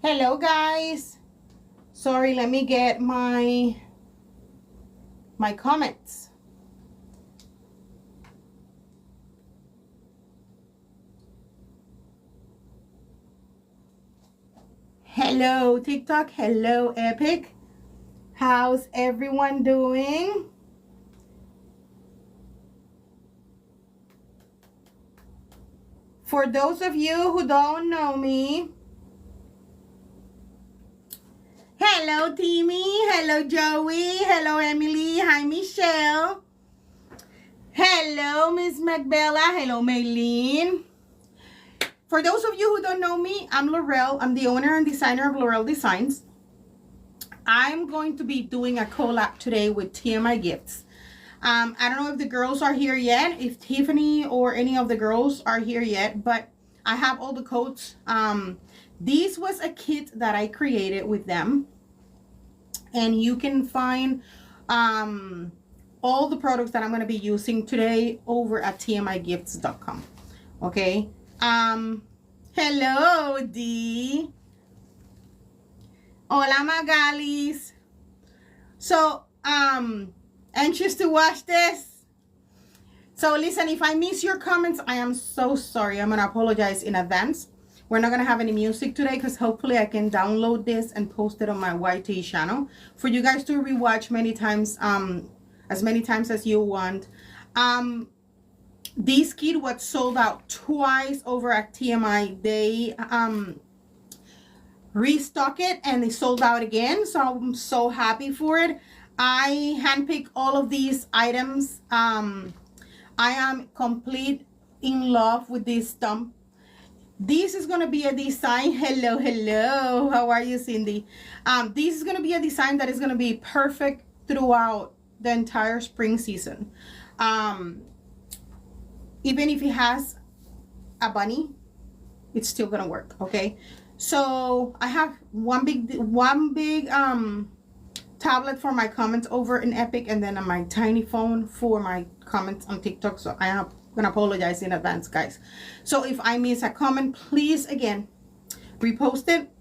Hello guys. Sorry, let me get my comments. Hello TikTok, hello Epic. How's everyone doing? For those of you who don't know me, hello Timmy, hello Joey, hello Emily, hi Michelle, hello Miss McBella, hello Maylene. For those of you who don't know me, I'm Laurel. I'm the owner and designer of Laurel Designs. I'm going to be doing a collab today with TMIGifts. I don't know if the girls are here yet, if Tiffany or any of the girls are here yet, but I have all the codes. This was a kit that I created with them, and you can find all the products that I'm going to be using today over at tmigifts.com. Okay. Hello D. Hola Magalis. So anxious to watch this. So listen, if I miss your comments, I am so sorry. I'm gonna apologize in advance. We're not gonna have any music today because hopefully I can download this and post it on my YT channel for you guys to rewatch many times, as many times as you want. This kit was sold out twice over at TMI. They restock it and they sold out again, so I'm so happy for it. I handpicked all of these items. I am complete in love with this stump. This is going to be a design. Hello, how are you, Cindy? This is going to be a design that is going to be perfect throughout the entire spring season. Even if it has a bunny, it's still gonna work. Okay, so I have one big tablet for my comments over in Epic, and then on my tiny phone for my comments on TikTok. So I am gonna apologize in advance, guys. So if I miss a comment, please again repost it.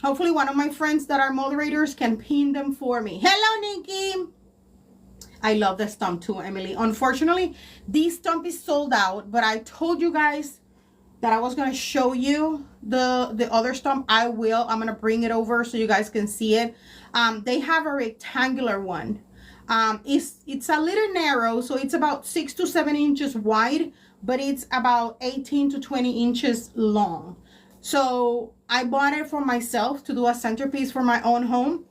Hopefully one of my friends that are moderators can pin them for me. Hello Nikki. I love the stump too, Emily. Unfortunately, this stump is sold out, but I told you guys that I was going to show you the other stump. I will. I'm going to bring it over so you guys can see it. They have a rectangular one. It's a little narrow, so it's about 6 to 7 inches wide, but it's about 18 to 20 inches long. So I bought it for myself to do a centerpiece for my own home.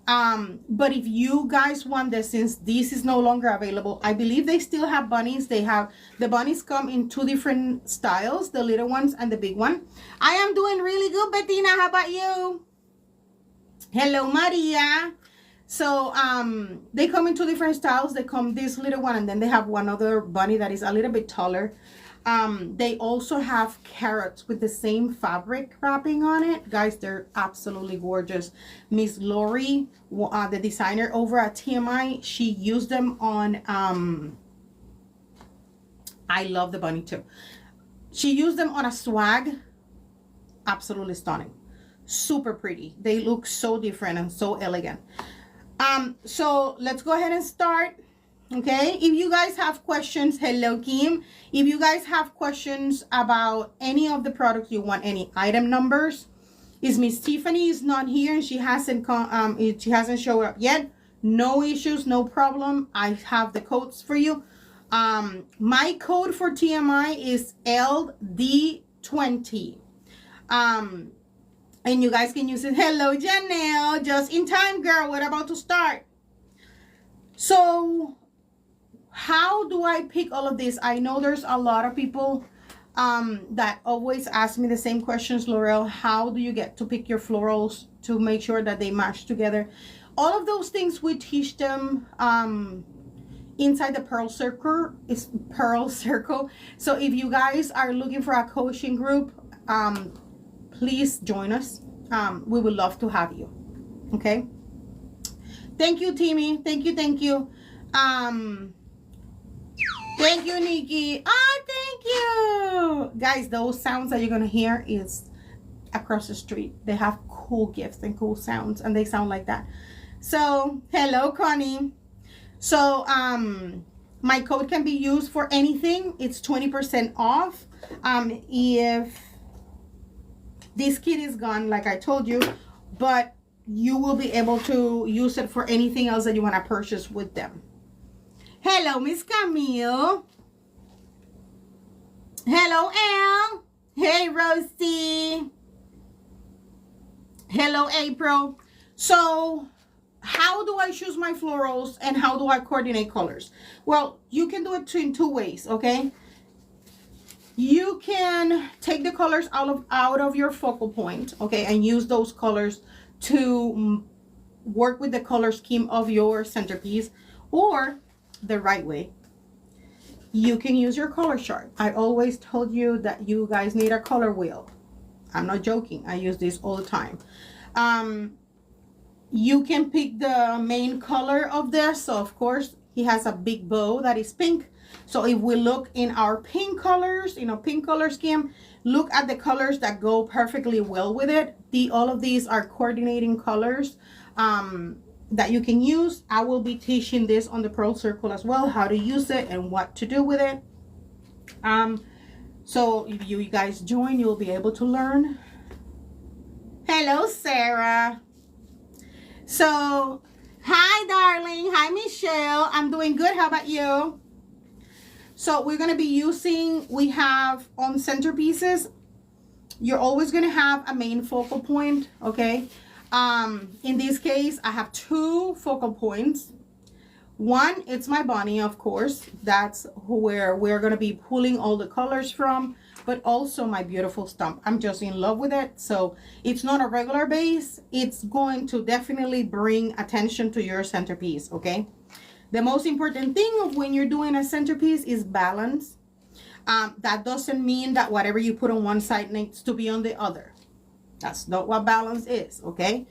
But if you guys want this, since this is no longer available, I believe they still have bunnies. They have, the bunnies come in 2 different styles, the little ones and the big one. I am doing really good, Bettina. How about you? Hello, Maria. So, they come in 2 different styles. They come this little one, and then they have one other bunny that is a little bit taller. They also have carrots with the same fabric wrapping on it. Guys, they're absolutely gorgeous. Miss Lori, the designer over at TMI, she used them on, I love the bunny too. She used them on a swag. Absolutely stunning. Super pretty. They look so different and so elegant. So let's go ahead and start. Okay, if you guys have questions, hello Kim, if you guys have questions about any of the products, you want any item numbers, is Miss Tiffany is not here and she hasn't showed up yet. No issues, no problem. I have the codes for you. My code for TMI is LD20. And you guys can use it. Hello Janelle, just in time girl, we're about to start. So how do I pick all of this? I know there's a lot of people that always ask me the same questions, Laurel. How do you get to pick your florals to make sure that they match together? All of those things we teach them inside the Pearl Circle. It's Pearl Circle. So if you guys are looking for a coaching group, please join us. We would love to have you. Okay. Thank you, Timmy. Thank you. Thank you, Nikki. Oh, thank you. Guys, those sounds that you're going to hear is across the street. They have cool gifts and cool sounds, and they sound like that. So, hello, Connie. So, my code can be used for anything. It's 20% off. If this kit is gone, like I told you, but you will be able to use it for anything else that you want to purchase with them. Hello, Miss Camille. Hello, Elle. Hey, Rosie. Hello, April. So, how do I choose my florals and how do I coordinate colors? Well, you can do it in two ways, okay? You can take the colors out of your focal point, okay, and use those colors to work with the color scheme of your centerpiece, or the right way, you can use your color chart. I always told you that you guys need a color wheel. I'm not joking. I use this all the time. You can pick the main color of this. So of course he has a big bow that is pink. So if we look in our pink colors, pink color scheme, look at the colors that go perfectly well with it. All of these are coordinating colors that you can use. I will be teaching this on the Pearl Circle as well, how to use it and what to do with it. So if you guys join, you'll be able to learn. Hello, Sarah. So, hi, darling. Hi, Michelle. I'm doing good. How about you? So we're going to be using, we have on centerpieces, you're always going to have a main focal point, okay? In this case, I have two focal points. One, it's my bunny, of course. That's where we're going to be pulling all the colors from, but also my beautiful stump. I'm just in love with it. So it's not a regular base. It's going to definitely bring attention to your centerpiece, okay? The most important thing when you're doing a centerpiece is balance. That doesn't mean that whatever you put on one side needs to be on the other. That's not what balance is, okay?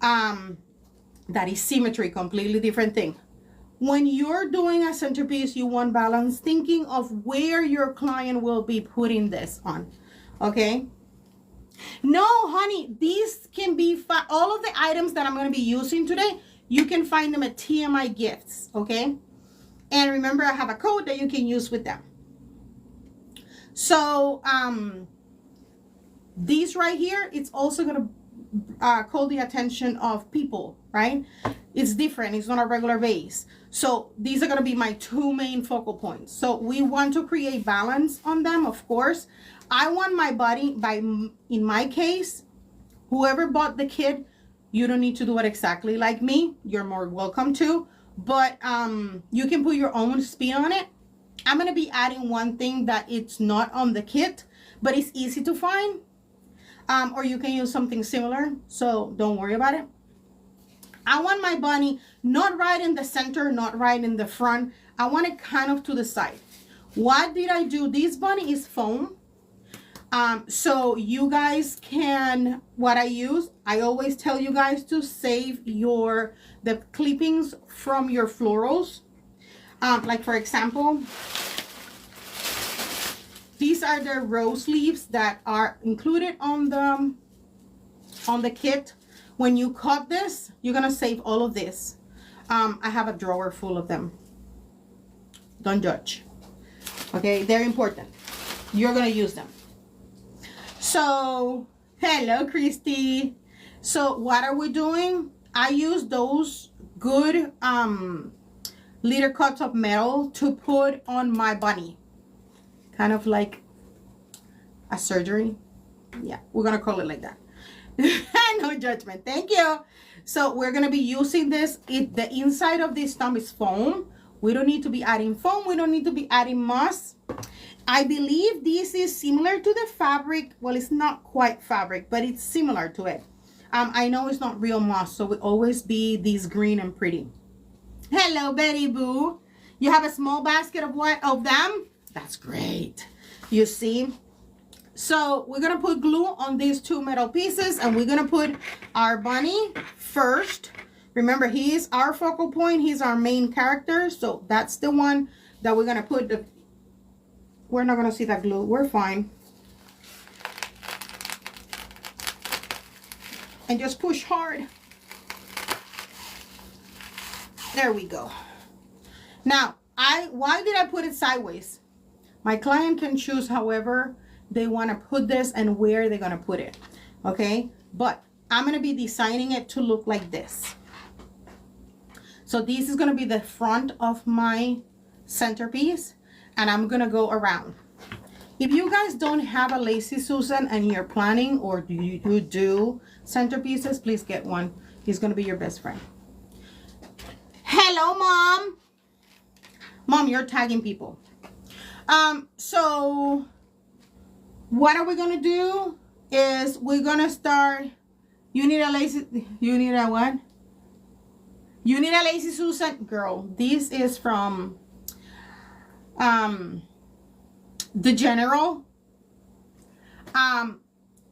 That is symmetry, completely different thing. When you're doing a centerpiece, you want balance, thinking of where your client will be putting this on, okay? No, honey, these can be, all of the items that I'm going to be using today, you can find them at TMIGifts, okay? And remember, I have a code that you can use with them. So, these right here, it's also going to call the attention of people, right? It's different. It's not a regular base. So these are going to be my two main focal points. So we want to create balance on them, of course. I want my body, in my case, whoever bought the kit, you don't need to do it exactly like me. You're more welcome to. But you can put your own spin on it. I'm going to be adding one thing that it's not on the kit, but it's easy to find. Or you can use something similar. So don't worry about it. I want my bunny not right in the center, not right in the front. I want it kind of to the side. What did I do? This bunny is foam. So you guys can, what I use, I always tell you guys to save the clippings from your florals. Like for example, these are the rose leaves that are included on the kit. When you cut this, you're gonna save all of this. I have a drawer full of them. Don't judge. Okay, they're important. You're gonna use them. So, hello, Christy. So, what are we doing? I use those good liter cuts of metal to put on my bunny. Kind of like a surgery. Yeah, we're gonna call it like that. No judgment. Thank you. So we're going to be using this. The inside of this stump is foam. We don't need to be adding foam. We don't need to be adding moss. I believe this is similar to the fabric. Well, it's not quite fabric, but it's similar to it. I know it's not real moss, so it will always be this green and pretty. Hello, Betty Boo. You have a small basket of what? Of them? That's great. You see? So we're going to put glue on these two metal pieces, and we're going to put our bunny first. Remember, he is our focal point. He's our main character. So that's the one that we're going to put we're not gonna see that glue. We're fine. And just push hard. There we go. Now, why did I put it sideways? My client can choose however they want to put this and where they're going to put it. Okay? But I'm going to be designing it to look like this. So this is going to be the front of my centerpiece, and I'm going to go around. If you guys don't have a Lazy Susan and you're planning, or you do centerpieces, please get one. He's going to be your best friend. Hello, Mom. Mom, you're tagging people. So what are we going to do is we're going to start. You need a what? You need a Lazy Susan. Girl, this is from the General. And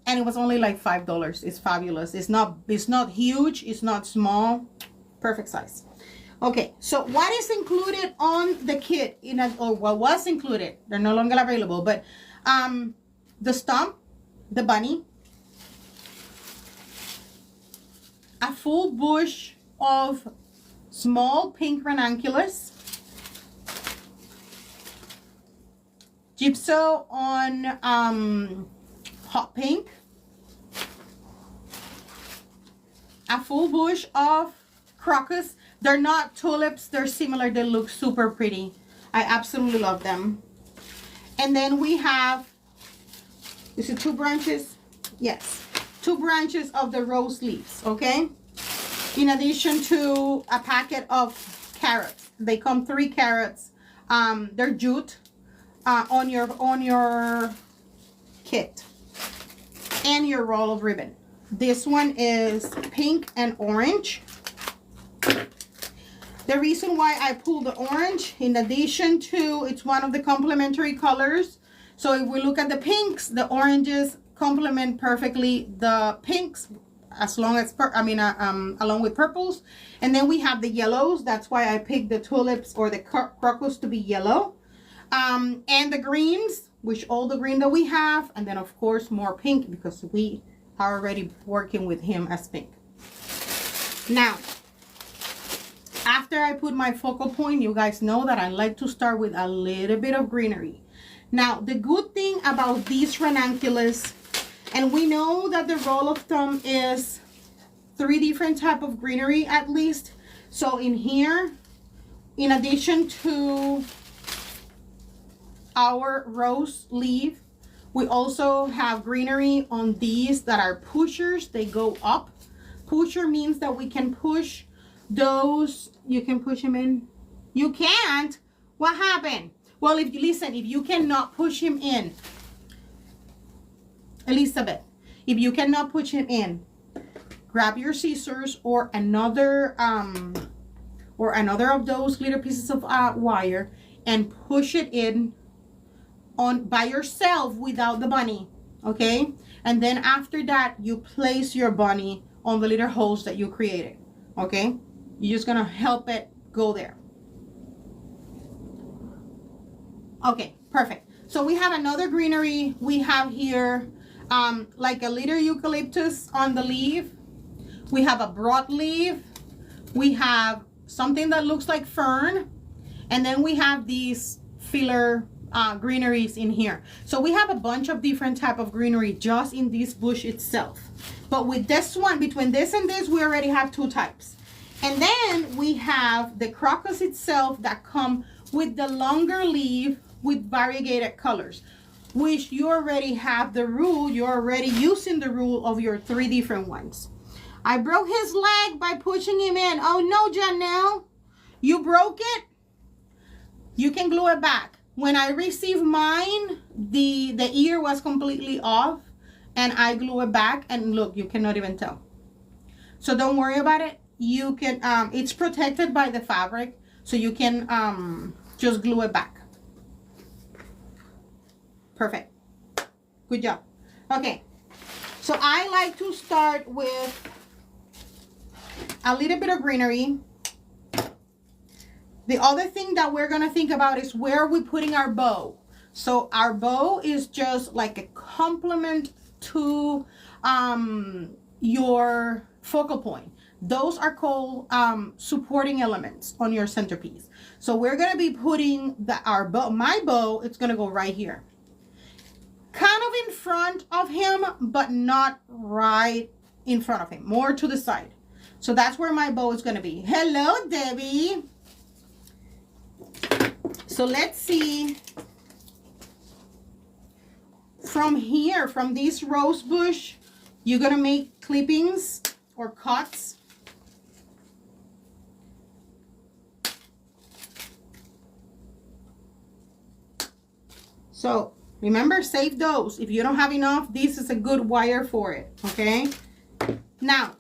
it was only like $5. It's fabulous. It's not huge. It's not small. Perfect size. Okay, so what is included on the kit, or what was included? They're no longer available, but the stump, the bunny, a full bush of small pink ranunculus, gypso on hot pink, a full bush of crocus. They're not tulips, they're similar, they look super pretty. I absolutely love them. And then we have, is it 2 branches? Yes, 2 branches of the rose leaves, okay? In addition to a packet of carrots. They come 3 carrots. They're jute on your kit. And your roll of ribbon. This one is pink and orange. The reason why I pulled the orange, in addition to, it's one of the complementary colors. So if we look at the pinks, the oranges complement perfectly the pinks, as long as, along with purples. And then we have the yellows. That's why I picked the tulips or the crocus to be yellow. And the greens, which all the green that we have. And then of course more pink, because we are already working with him as pink. Now, after I put my focal point, you guys know that I like to start with a little bit of greenery. Now, the good thing about these ranunculus, and we know that the rule of thumb is 3 different type of greenery at least. So in here, in addition to our rose leaf, we also have greenery on these that are pushers. They go up. Pusher means that we can push those. You can push him in. You can't. What happened? Well, if you cannot push him in, Elizabeth, if you cannot push him in, grab your scissors or another of those little pieces of wire and push it in on by yourself without the bunny, okay? And then after that, you place your bunny on the little holes that you created, okay? You're just gonna help it go there. Okay, perfect. So we have another greenery. We have here like a little eucalyptus on the leaf. We have a broadleaf. We have something that looks like fern. And then we have these filler greeneries in here. So we have a bunch of different type of greenery just in this bush itself. But with this one, between this and this, we already have 2 types. And then we have the crocus itself that come with the longer leaf with variegated colors, which you already have the rule. You're already using the rule of your 3 different ones. I broke his leg by pushing him in. Oh no, Janelle, you broke it. You can glue it back. When I received mine, the ear was completely off, and I glue it back, and look, you cannot even tell. So don't worry about it. You can, it's protected by the fabric, so you can just glue it back. Perfect. Good job. Okay, so I like to start with a little bit of greenery. The other thing that we're gonna think about is where are we putting our bow. So our bow is just like a complement to your focal point. Those are called supporting elements on your centerpiece. So we're going to be putting our bow, my bow, it's going to go right here. Kind of in front of him, but not right in front of him, more to the side. So that's where my bow is going to be. Hello, Debbie. So let's see. From here, from this rose bush, you're going to make clippings or cuts. So remember, save those. If you don't have enough, this is a good wire for it, okay? Now,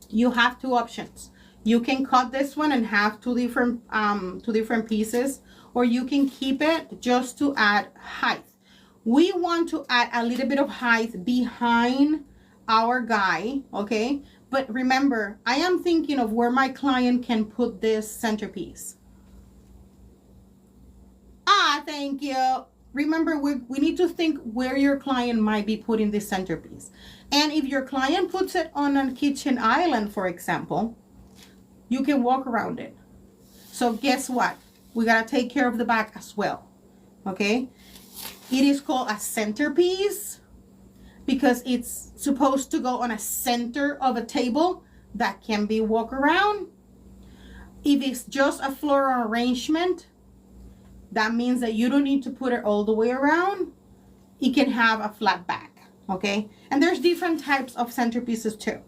you have two options. You can cut this one and have two different pieces, or you can keep it just to add height. We want to add a little bit of height behind our guy, okay? But remember, I am thinking of where my client can put this centerpiece. Ah, thank you. Remember, we need to think where your client might be putting this centerpiece. And if your client puts it on a kitchen island, for example, you can walk around it. So guess what? We got to take care of the back as well, okay? It is called a centerpiece because it's supposed to go on a center of a table that can be walk around. If it's just a floral arrangement, that means that you don't need to put it all the way around. It can have a flat back, okay? And there's different types of centerpieces too.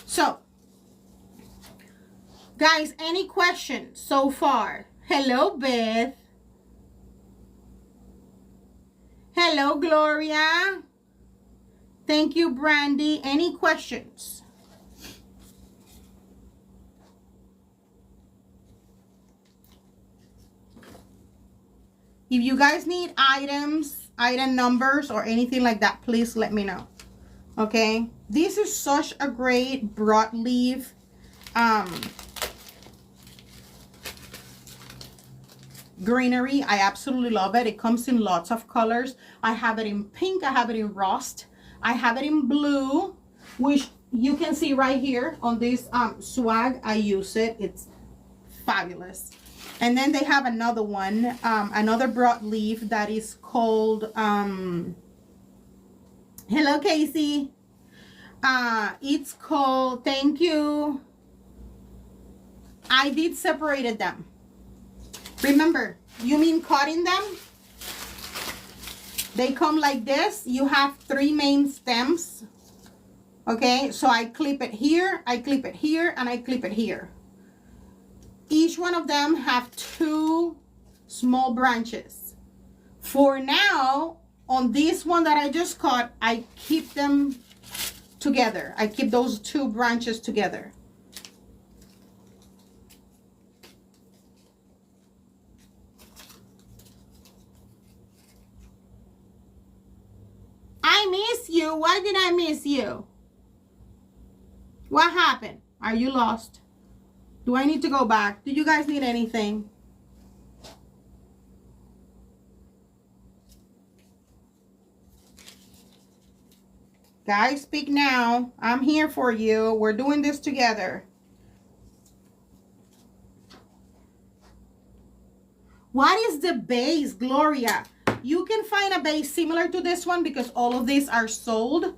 So, guys, any questions so far? Hello, Beth. Hello, Gloria. Thank you, Brandy. Any questions? If you guys need items, item numbers, or anything like that, please let me know. Okay? This is such a great broadleaf greenery. I absolutely love it. It comes in lots of colors. I have it in pink. I have it in rust. I have it in blue, which you can see right here on this swag. I use it. It's fabulous. And then they have another one, another broadleaf that is called, hello, Casey. It's called, thank you. I did separated them. Remember, you mean cutting them? They come like this. You have 3 main stems. Okay, so I clip it here, I clip it here, and I clip it here. Each one of them have 2 small branches. For now, on this one that I just cut, I keep them together. I keep those 2 branches together. I miss you. Why did I miss you? What happened? Are you lost? Do I need to go back? Do you guys need anything? Guys, speak now. I'm here for you. We're doing this together. What is the base, Gloria? You can find a base similar to this one because all of these are sold.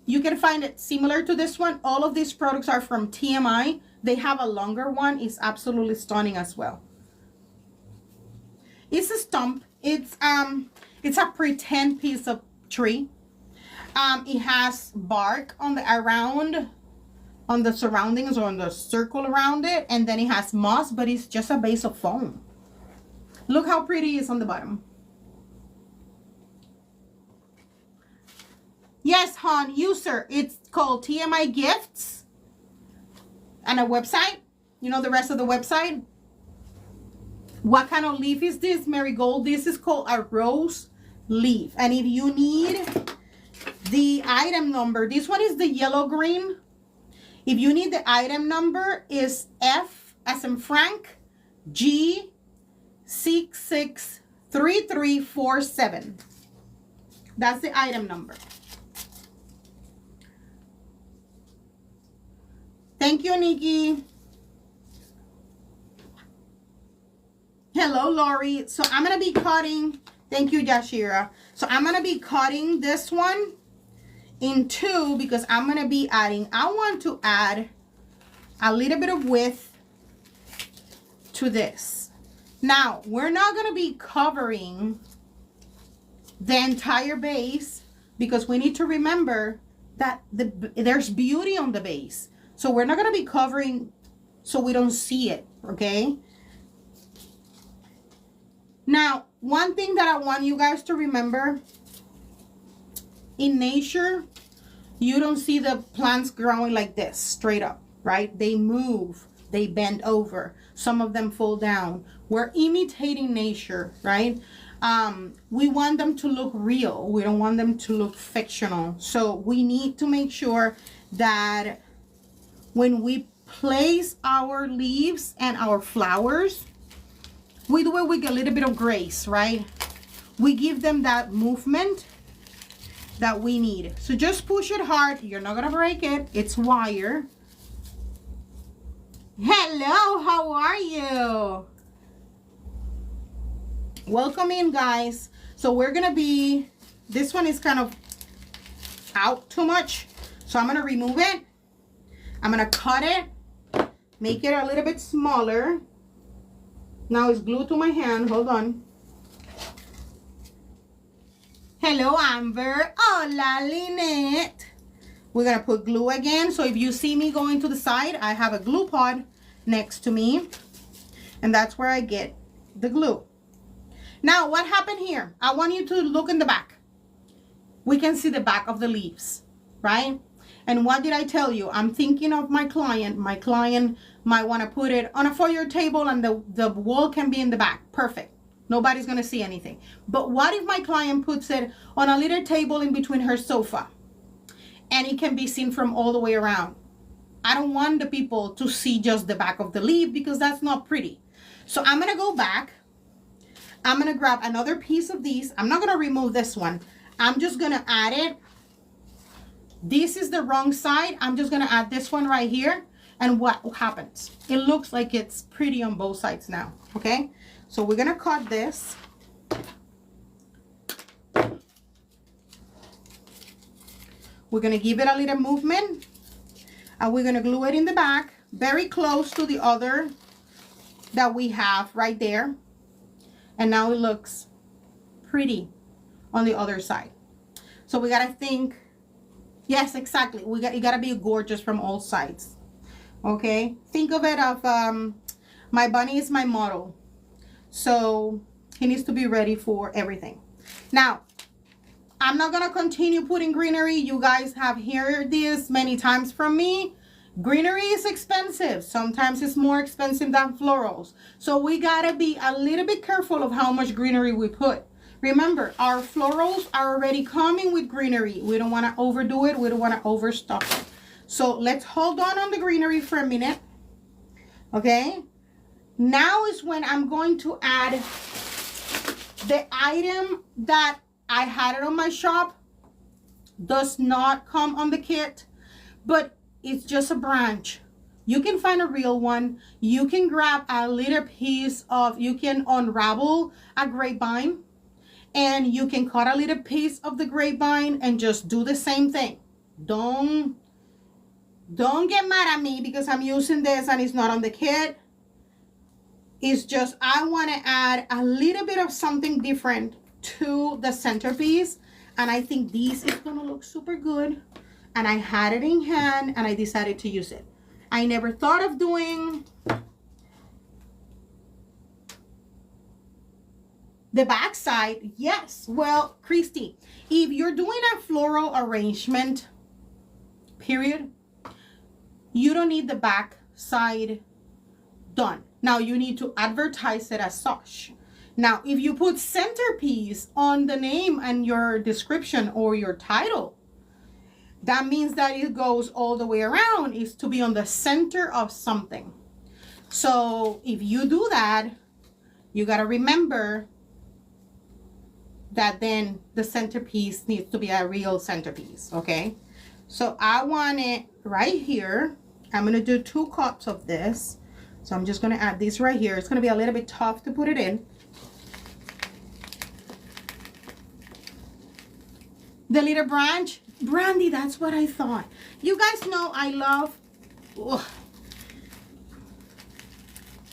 You can find it similar to this one. All of these products are from TMI. They have a longer one. It's absolutely stunning as well. It's a stump. It's a pretend piece of tree. It has bark on the surroundings or on the circle around it, and then it has moss, but it's just a base of foam. Look how pretty it is on the bottom. Yes, hon, user. It's called TMIGifts. And a website. You know the rest of the website? What kind of leaf is this, Marigold? This is called a rose leaf. And if you need the item number, this one is the yellow green. If you need the item number, is F as in Frank, G 663347. That's the item number. Thank you, Nikki. Hello, Lori. So I'm going to be cutting, thank you, Yashira. So I'm going to be cutting this one in two because I'm going to be adding, I want to add a little bit of width to this. Now, we're not going to be covering the entire base because we need to remember that there's beauty on the base. So we're not going to be covering so we don't see it, okay? Now, one thing that I want you guys to remember, in nature, you don't see the plants growing like this, straight up, right? They move, they bend over. Some of them fall down. We're imitating nature, right? We want them to look real. We don't want them to look fictional. So we need to make sure that when we place our leaves and our flowers, we do it with a little bit of grace, right? We give them that movement that we need. So just push it hard. You're not gonna break it. It's wire. Hello, how are you? Welcome in, guys. So we're gonna be, this one is kind of out too much. So I'm gonna remove it. I'm gonna cut it, make it a little bit smaller. Now it's glued to my hand. Hold on. Hello, Amber. Hola, Lynette. We're going to put glue again. So if you see me going to the side, I have a glue pod next to me. And that's where I get the glue. Now, what happened here? I want you to look in the back. We can see the back of the leaves, right? And what did I tell you? I'm thinking of my client. My client might want to put it on a foyer table and the wall can be in the back. Perfect. Nobody's going to see anything. But what if my client puts it on a little table in between her sofa and it can be seen from all the way around? I don't want the people to see just the back of the leaf because that's not pretty. So I'm going to go back. I'm going to grab another piece of these. I'm not going to remove this one. I'm just going to add it. This is the wrong side. I'm just going to add this one right here. And what happens? It looks like it's pretty on both sides now. Okay. So we're going to cut this. We're going to give it a little movement. And we're going to glue it in the back. Very close to the other that we have right there. And now it looks pretty on the other side. So we got to think. Yes, exactly. It got to be gorgeous from all sides. Okay. Think of it of my bunny is my model. So he needs to be ready for everything. Now, I'm not going to continue putting greenery. You guys have heard this many times from me. Greenery is expensive. Sometimes it's more expensive than florals. So we got to be a little bit careful of how much greenery we put. Remember, our florals are already coming with greenery. We don't want to overdo it. We don't want to overstuff it. So let's hold on the greenery for a minute. Okay. Now is when I'm going to add the item that I had it on my shop. Does not come on the kit, but it's just a branch. You can find a real one. You can grab a little piece of, you can unravel a grapevine. And you can cut a little piece of the grapevine and just do the same thing. Don't get mad at me because I'm using this and it's not on the kit. It's just I want to add a little bit of something different to the centerpiece. And I think this is going to look super good. And I had it in hand and I decided to use it. I never thought of doing the back side. Yes. Well, Christy, if you're doing a floral arrangement, period, you don't need the back side done. Now you need to advertise it as such. Now, if you put centerpiece on the name and your description or your title, that means that it goes all the way around. It's to be on the center of something. So if you do that, you got to remember that then the centerpiece needs to be a real centerpiece, okay? So I want it right here. I'm going to do 2 cups of this. So I'm just going to add this right here. It's going to be a little bit tough to put it in. The little branch, Brandy, that's what I thought. You guys know I love, ugh.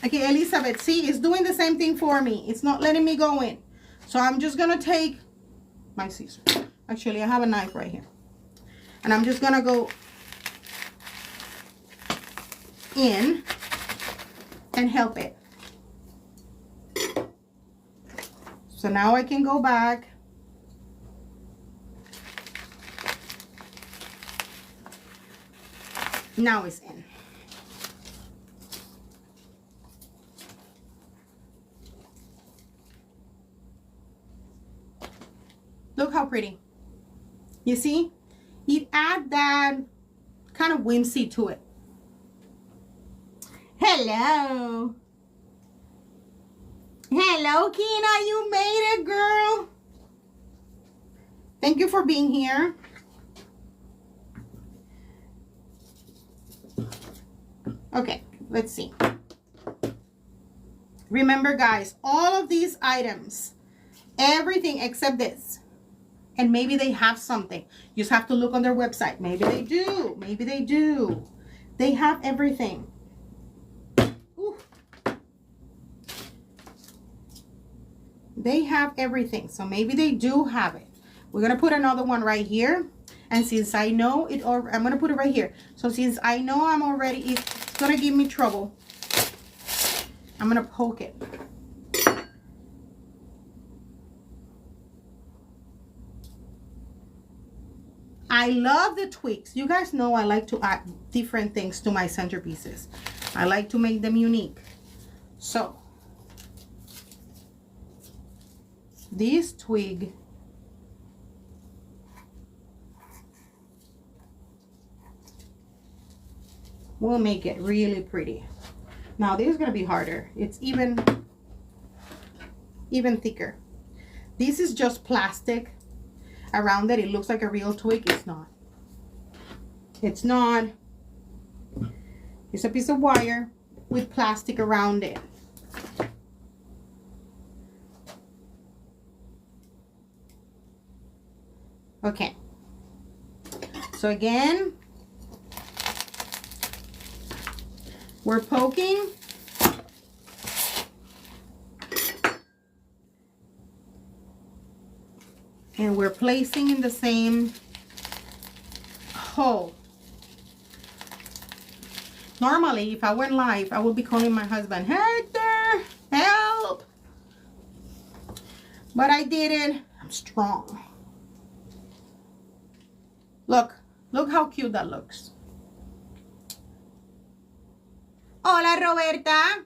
Okay, Elizabeth, see, it's doing the same thing for me. It's not letting me go in. So I'm just gonna take my scissors. Actually, I have a knife right here. And I'm just gonna go in and help it. So now I can go back. Now it's in. Look how pretty. You see? It adds that kind of whimsy to it. Hello. Hello, Kina. You made it, girl. Thank you for being here. Okay, let's see. Remember, guys, all of these items, everything except this, and maybe they have something. You just have to look on their website. Maybe they do. Maybe they do. They have everything. Ooh. They have everything. So maybe they do have it. We're going to put another one right here. And since I know it, or I'm going to put it right here. So since I know I'm already, it's going to give me trouble, I'm going to poke it. I love the tweaks. You guys know I like to add different things to my centerpieces. I like to make them unique. So this twig will make it really pretty. Now this is going to be harder. It's even thicker. This is just plastic around it. It looks like a real twig. It's not. It's not. It's a piece of wire with plastic around it. Okay. So again, we're poking. And we're placing in the same hole. Normally, if I went live, I would be calling my husband, Hector, help. But I didn't. I'm strong. Look how cute that looks. Hola, Roberta.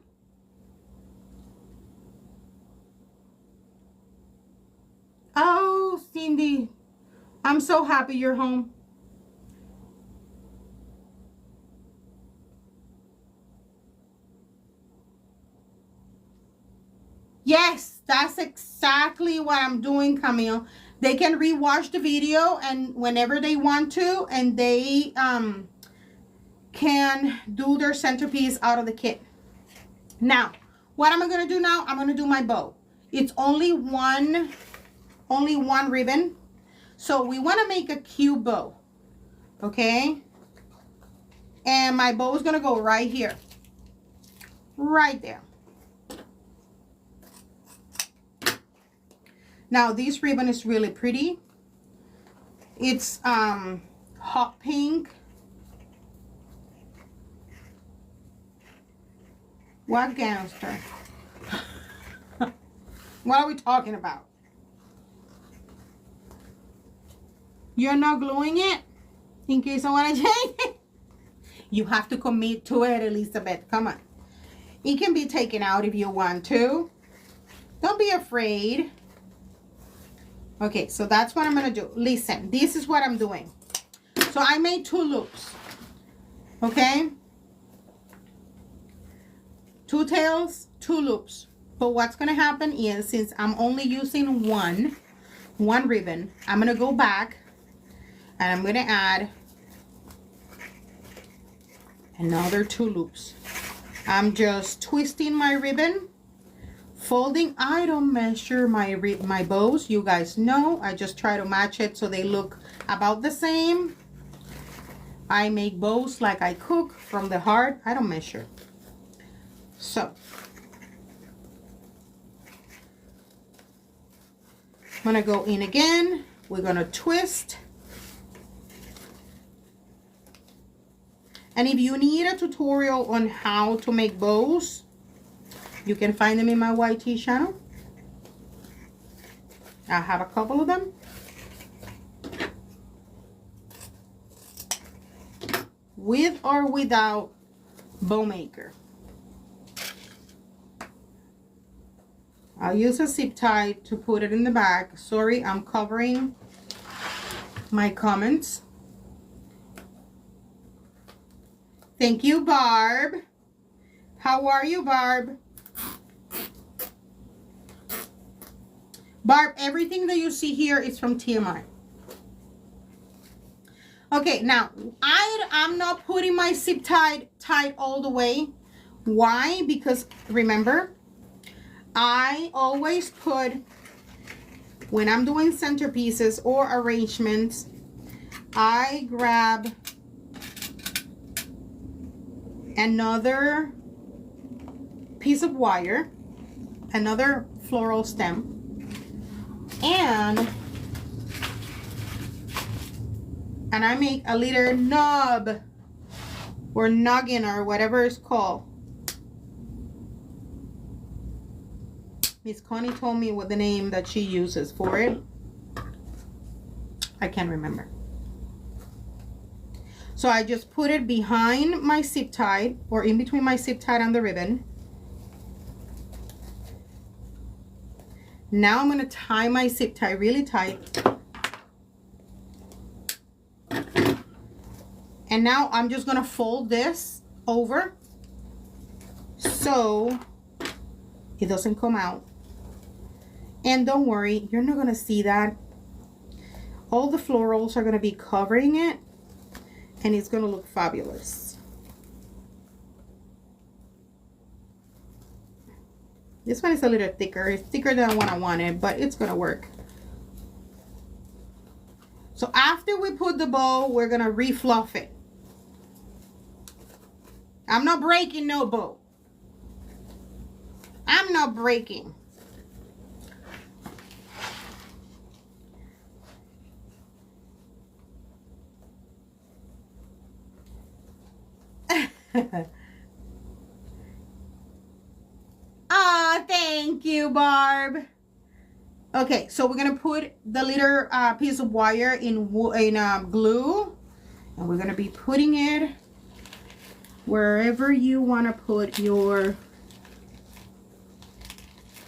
Oh, Cindy, I'm so happy you're home. Yes, that's exactly what I'm doing, Camille. They can rewatch the video and whenever they want to, and they can do their centerpiece out of the kit. Now, what am I going to do now? I'm going to do my bow. It's only one ribbon. So we want to make a cute bow. Okay? And my bow is going to go right here. Right there. Now this ribbon is really pretty. It's hot pink. What gangster? What are we talking about? You're not gluing it? In case I want to change it? You have to commit to it, Elizabeth. Come on. It can be taken out if you want to. Don't be afraid. Okay, so that's what I'm going to do. Listen, this is what I'm doing. So I made 2 loops. Okay? 2 tails, 2 loops. But what's gonna happen is, since I'm only using one ribbon, I'm gonna go back and I'm gonna add another 2 loops. I'm just twisting my ribbon, folding. I don't measure my bows. You guys know, I just try to match it so they look about the same. I make bows like I cook from the heart. I don't measure. So I'm gonna go in again. We're gonna twist. And if you need a tutorial on how to make bows, you can find them in my YT channel. I have a couple of them. With or without bow maker. I'll use a zip tie to put it in the back. Sorry, I'm covering my comments. Thank you, Barb. How are you, Barb? Barb, everything that you see here is from TMI. Okay, now I'm not putting my zip tie tight all the way. Why? Because remember, I always put, when I'm doing centerpieces or arrangements, I grab another piece of wire, another floral stem, and I make a little nub or noggin or whatever it's called. Miss Connie told me what the name that she uses for it. I can't remember. So I just put it behind my zip tie, or in between my zip tie and the ribbon. Now I'm going to tie my zip tie really tight. And now I'm just going to fold this over so it doesn't come out. And don't worry, you're not going to see that. All the florals are going to be covering it, and it's going to look fabulous. This one is a little thicker. It's thicker than what I wanted, but it's going to work. So after we put the bow, we're going to refluff it. I'm not breaking no bow. I'm not breaking. Ah, thank you, Barb. Okay, so we're gonna put the little piece of wire in glue, and we're gonna be putting it wherever you want to put your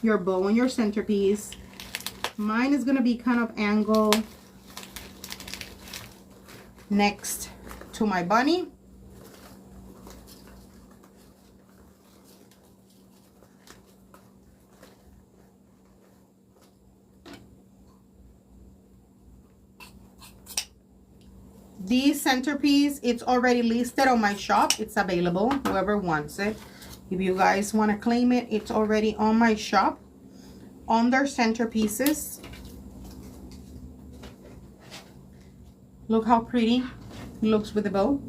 bow and your centerpiece. Mine is gonna be kind of angled next to my bunny. This centerpiece, it's already listed on my shop. It's available, whoever wants it. If you guys want to claim it, it's already on my shop under centerpieces. Look how pretty it looks with the bow.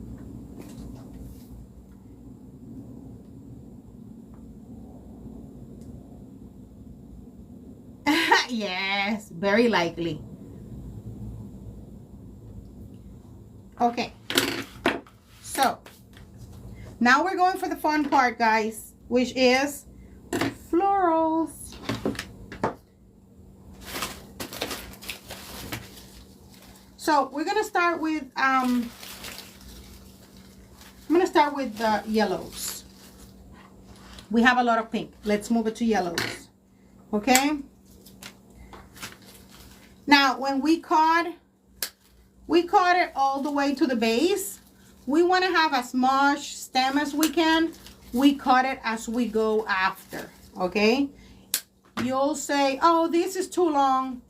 Yes, very likely. Okay, so now we're going for the fun part, guys, which is florals. So we're gonna start with I'm gonna start with the yellows. We have a lot of pink. Let's move it to yellows. Okay. Now when we cut it all the way to the base. We want to have as much stem as we can. We cut it as we go after, okay? You'll say, oh, this is too long.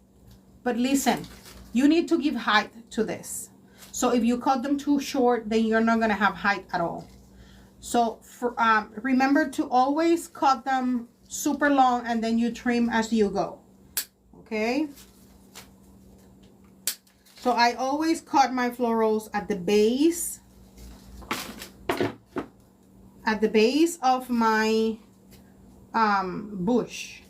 But listen, you need to give height to this. So if you cut them too short, then you're not gonna have height at all. So for, remember to always cut them super long and then you trim as you go. Okay? So I always cut my florals at the base. At the base of my bush.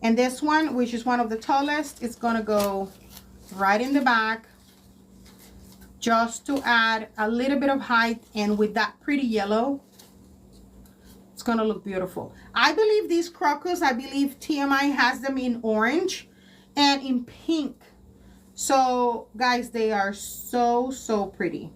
And this one, which is one of the tallest, is gonna go right in the back, just to add a little bit of height. And with that pretty yellow, it's gonna look beautiful. I believe these crocus, I believe TMI has them in orange and in pink. So guys, they are so, so pretty.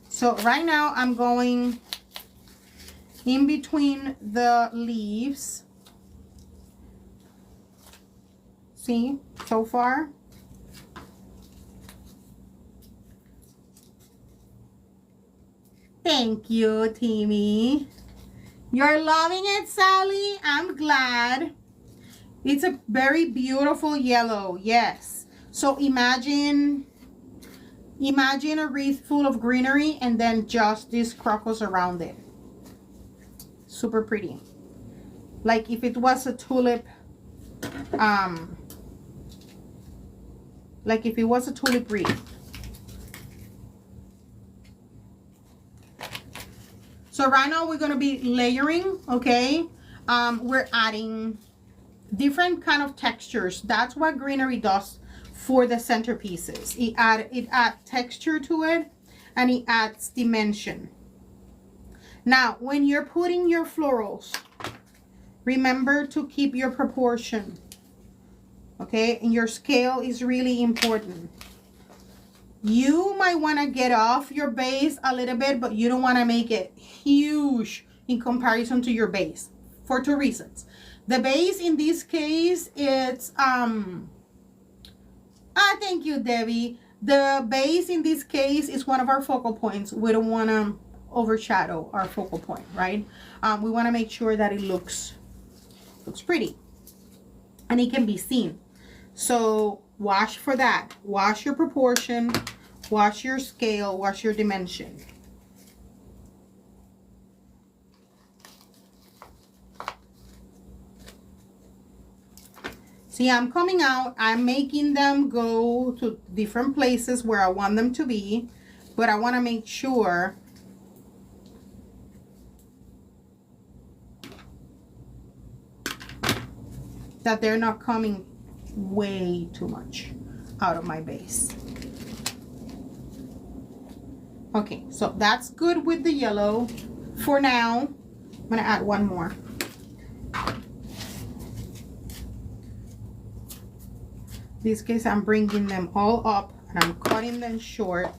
So right now I'm going in between the leaves. See, so far. Thank you, Timmy. You're loving it, Sally. I'm glad. It's a very beautiful yellow, yes. So imagine a wreath full of greenery and then just these crocus around it. Super pretty. Like if it was a tulip, like if it was a tulip wreath. So right now we're going to be layering, okay? We're adding different kind of textures. That's what greenery does for the centerpieces. It adds texture to it and it adds dimension. Now, when you're putting your florals, remember to keep your proportion, okay? And your scale is really important. You might want to get off your base a little bit, but you don't want to make it huge in comparison to your base for two reasons. The base in this case, it's thank you, Debbie. The base in this case is one of our focal points. We don't want to overshadow our focal point, right? We want to make sure that it looks pretty and it can be seen. So watch for that. Watch your proportion, watch your scale, watch your dimension. See, I'm coming out, I'm making them go to different places where I want them to be, but I want to make sure that they're not coming way too much out of my base. Okay, so that's good with the yellow. For now, I'm gonna add one more. In this case, I'm bringing them all up and I'm cutting them short.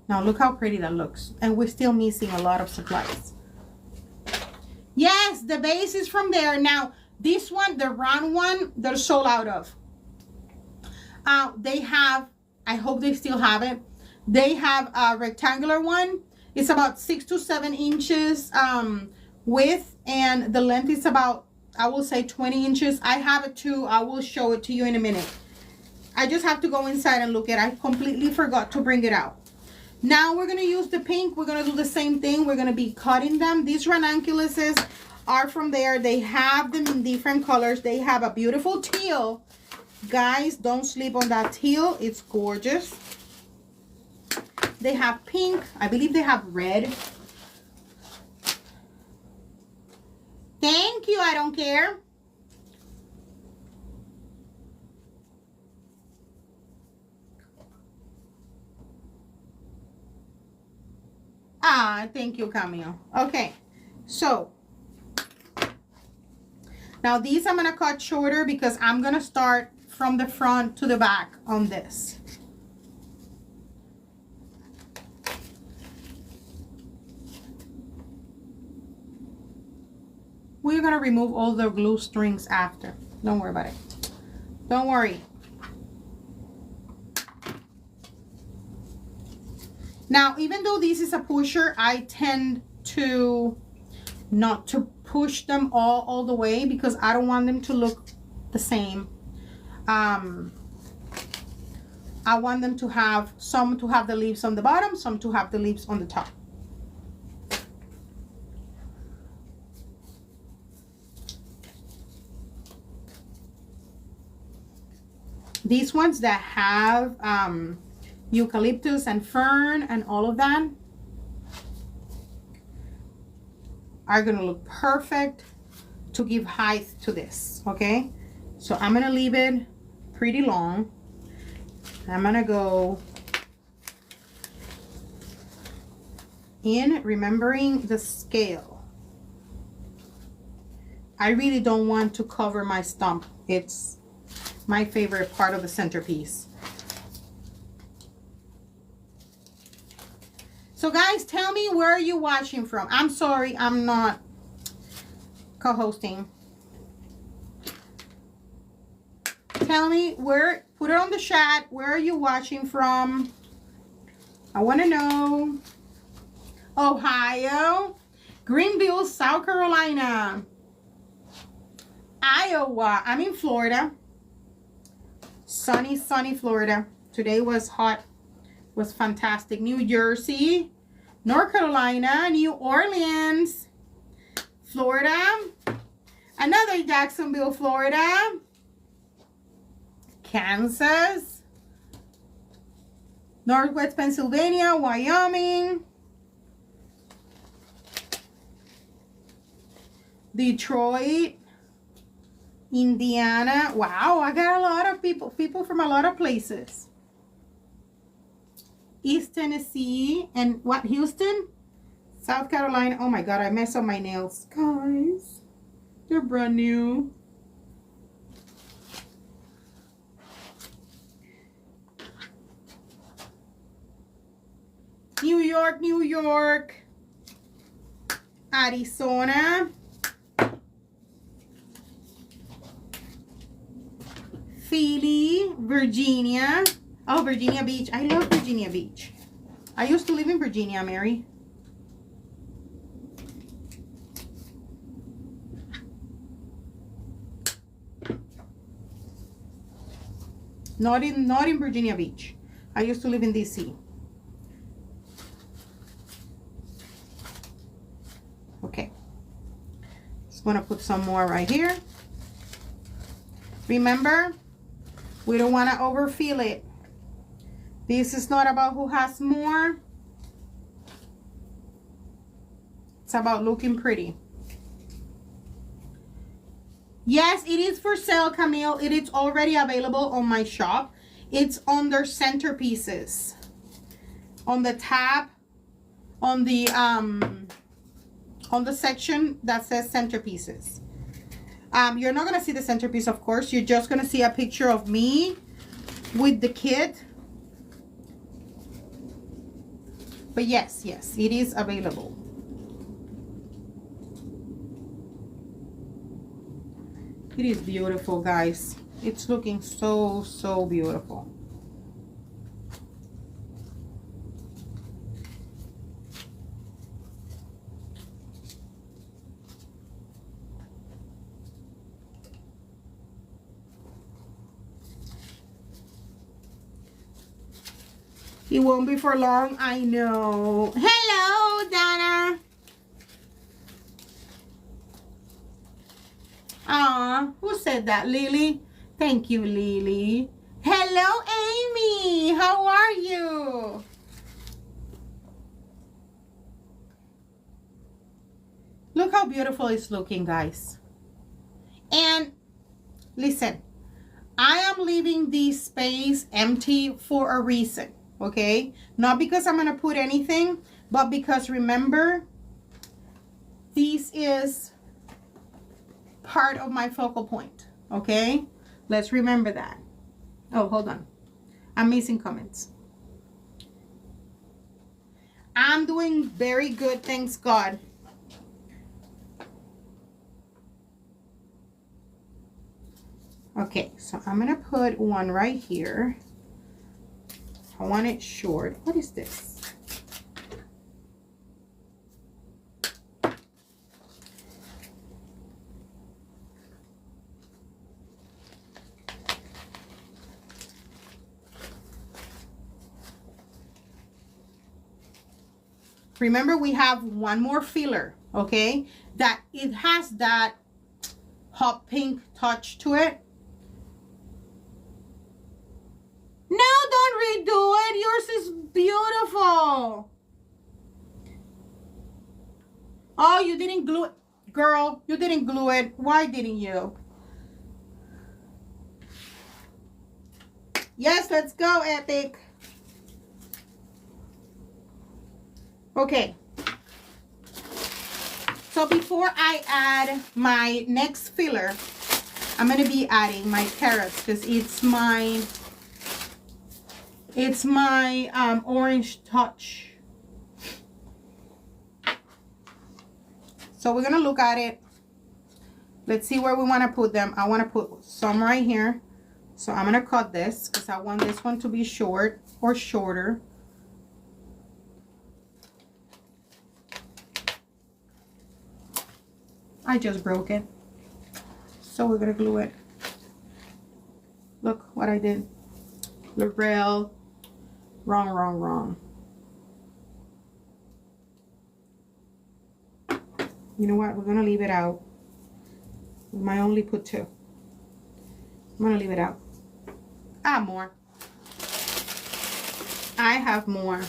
Now look how pretty that looks. And we're still missing a lot of supplies. Yes, the base is from there. Now, this one, the round one, they're sold out of. They have, I hope they still have it. They have a rectangular one. It's about 6 to 7 inches width. And the length is about, I will say 20 inches. I have it too. I will show it to you in a minute. I just have to go inside and look at it. I completely forgot to bring it out. Now we're going to use the pink. We're going to do the same thing. We're going to be cutting them. These ranunculuses are from there. They have them in different colors. They have a beautiful teal. Guys, don't sleep on that teal. It's gorgeous. They have pink. I believe they have red. Thank you. I don't care. Ah, thank you, Camille. Okay, so now these I'm gonna cut shorter because I'm gonna start from the front to the back on this. we're gonna remove all the glue strings after. Don't worry about it. Don't worry. Now, even though this is a pusher, I tend to not to push them all the way because I don't want them to look the same. I want them to have some to have the leaves on the bottom, some to have the leaves on the top. These ones that have eucalyptus and fern and all of that are gonna look perfect to give height to this, okay? So I'm gonna leave it pretty long. I'm gonna go in, remembering the scale. I really don't want to cover my stump. It's my favorite part of the centerpiece. So guys, tell me where are you watching from. I'm sorry, I'm not co-hosting. Tell me where, put it on the chat. Where are you watching from? I want to know. Ohio, Greenville, South Carolina, Iowa. I'm in Florida. Sunny Florida. Today was hot, was fantastic. New Jersey, North Carolina, New Orleans, Florida, another Jacksonville, Florida, Kansas, Northwest Pennsylvania, Wyoming, Detroit, Indiana. Wow, I got a lot of people from a lot of places. East Tennessee and what, Houston? South Carolina. Oh my God, I messed up my nails. Guys, they're brand new. New York, New York, Arizona, Philly, Virginia. Oh, Virginia Beach. I love Virginia Beach. I used to live in Virginia, Mary. Not in Virginia Beach. I used to live in DC. Okay. Just gonna put some more right here. Remember, we don't want to overfill it. This is not about who has more. It's about looking pretty. Yes, it is for sale, Camille. It is already available on my shop. It's under centerpieces. On the tab, on the section that says centerpieces. You're not gonna see the centerpiece, of course. You're just gonna see a picture of me with the kit. But yes, it is available. It is beautiful, guys. It's looking so beautiful. It won't be for long, I know. Hello, Donna. Who said that? Lily? Thank you, Lily. Hello, Amy. How are you? Look how beautiful it's looking, guys. And listen, I am leaving this space empty for a reason, okay? Not because I'm gonna put anything, but because remember, this is part of my focal point, okay? Let's remember that. Oh, hold on. I'm missing comments. I'm doing very good, thanks God. Okay, so I'm gonna put one right here. I want it short. What is this? Remember, we have one more filler, okay? That it has that hot pink touch to it. No, don't redo it. Yours is beautiful. Oh, you didn't glue it. Girl, you didn't glue it. Why didn't you? Yes, let's go, Epic. Okay. So before I add my next filler, I'm going to be adding my carrots because it's my orange touch. So we're going to look at it. Let's see where we want to put them. I want to put some right here. So I'm going to cut this because I want this one to be short or shorter. I just broke it. So we're going to glue it. Look what I did. L'Oreal. Wrong, wrong, wrong. You know what? We're going to leave it out. We might only put 2. I'm going to leave it out. Ah, more. I have more.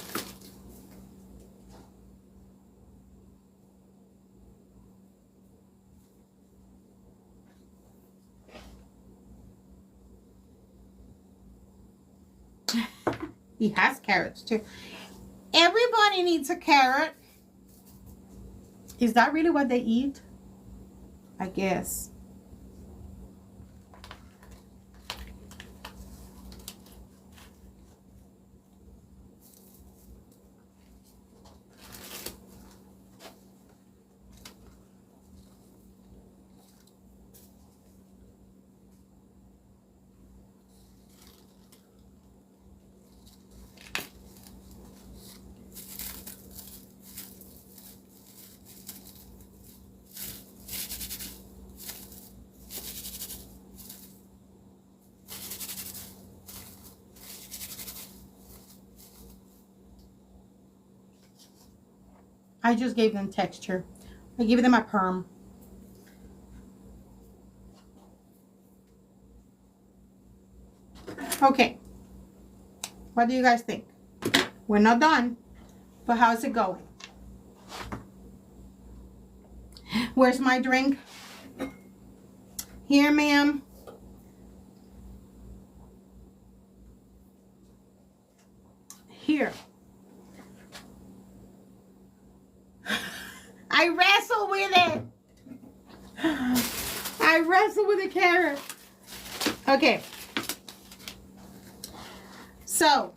He has carrots too. Everybody needs a carrot. Is that really what they eat? I guess. I just gave them texture. I gave them a perm. Okay. What do you guys think? We're not done, but how's it going? Where's my drink? Here, ma'am. Here. I wrestle with it. I wrestle with a carrot. Okay. So,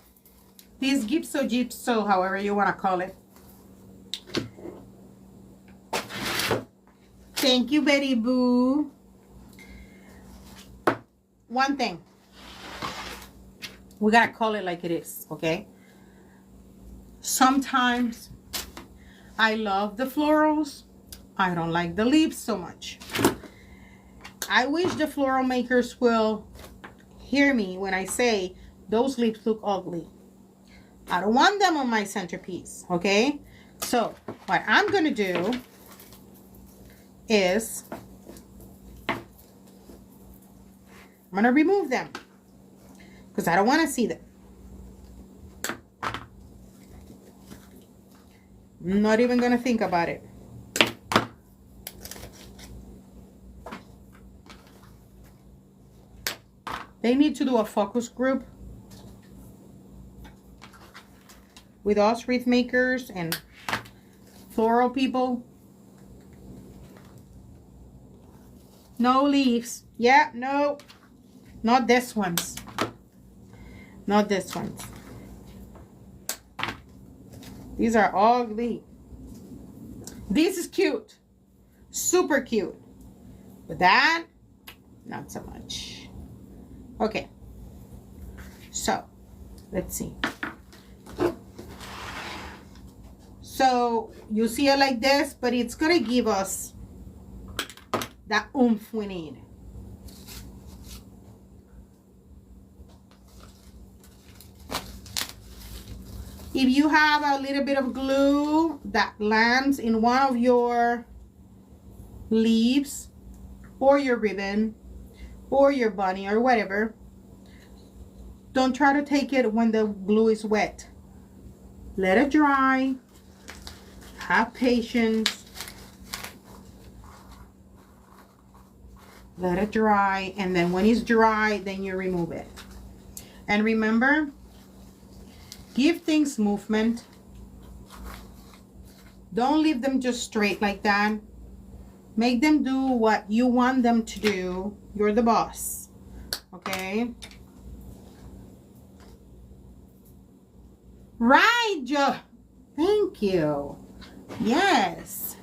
these gifts or gypso, however you want to call it. Thank you, Betty Boo. One thing. We got to call it like it is, okay? Sometimes I love the florals. I don't like the leaves so much. I wish the floral makers will hear me when I say those leaves look ugly. I don't want them on my centerpiece, okay? So what I'm going to do is I'm going to remove them because I don't want to see them. I'm not even going to think about it. They need to do a focus group with us wreath makers and floral people. No leaves. Yeah, no. Not this ones. Not this ones. These are ugly. This is cute. Super cute. But that, not so much. Okay. So, let's see. So, you see it like this, but it's going to give us that oomph we need. If you have a little bit of glue that lands in one of your leaves or your ribbon or your bunny or whatever, don't try to take it when the glue is wet. Let it dry. Have patience. Let it dry, and then when it's dry, then you remove it. And remember, give things movement. Don't leave them just straight like that. Make them do what you want them to do. You're the boss. Okay? Right, Joe. Thank you. Yes.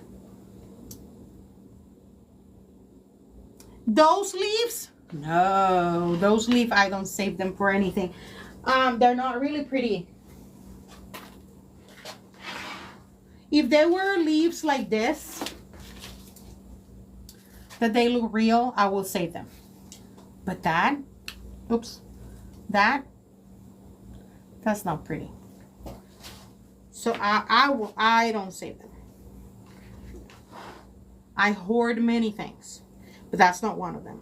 Those leaves? No, those leaves, I don't save them for anything. They're not really pretty. If there were leaves like this, that they look real, I will save them. But that, oops, that's not pretty. So I don't save them. I hoard many things, but that's not one of them.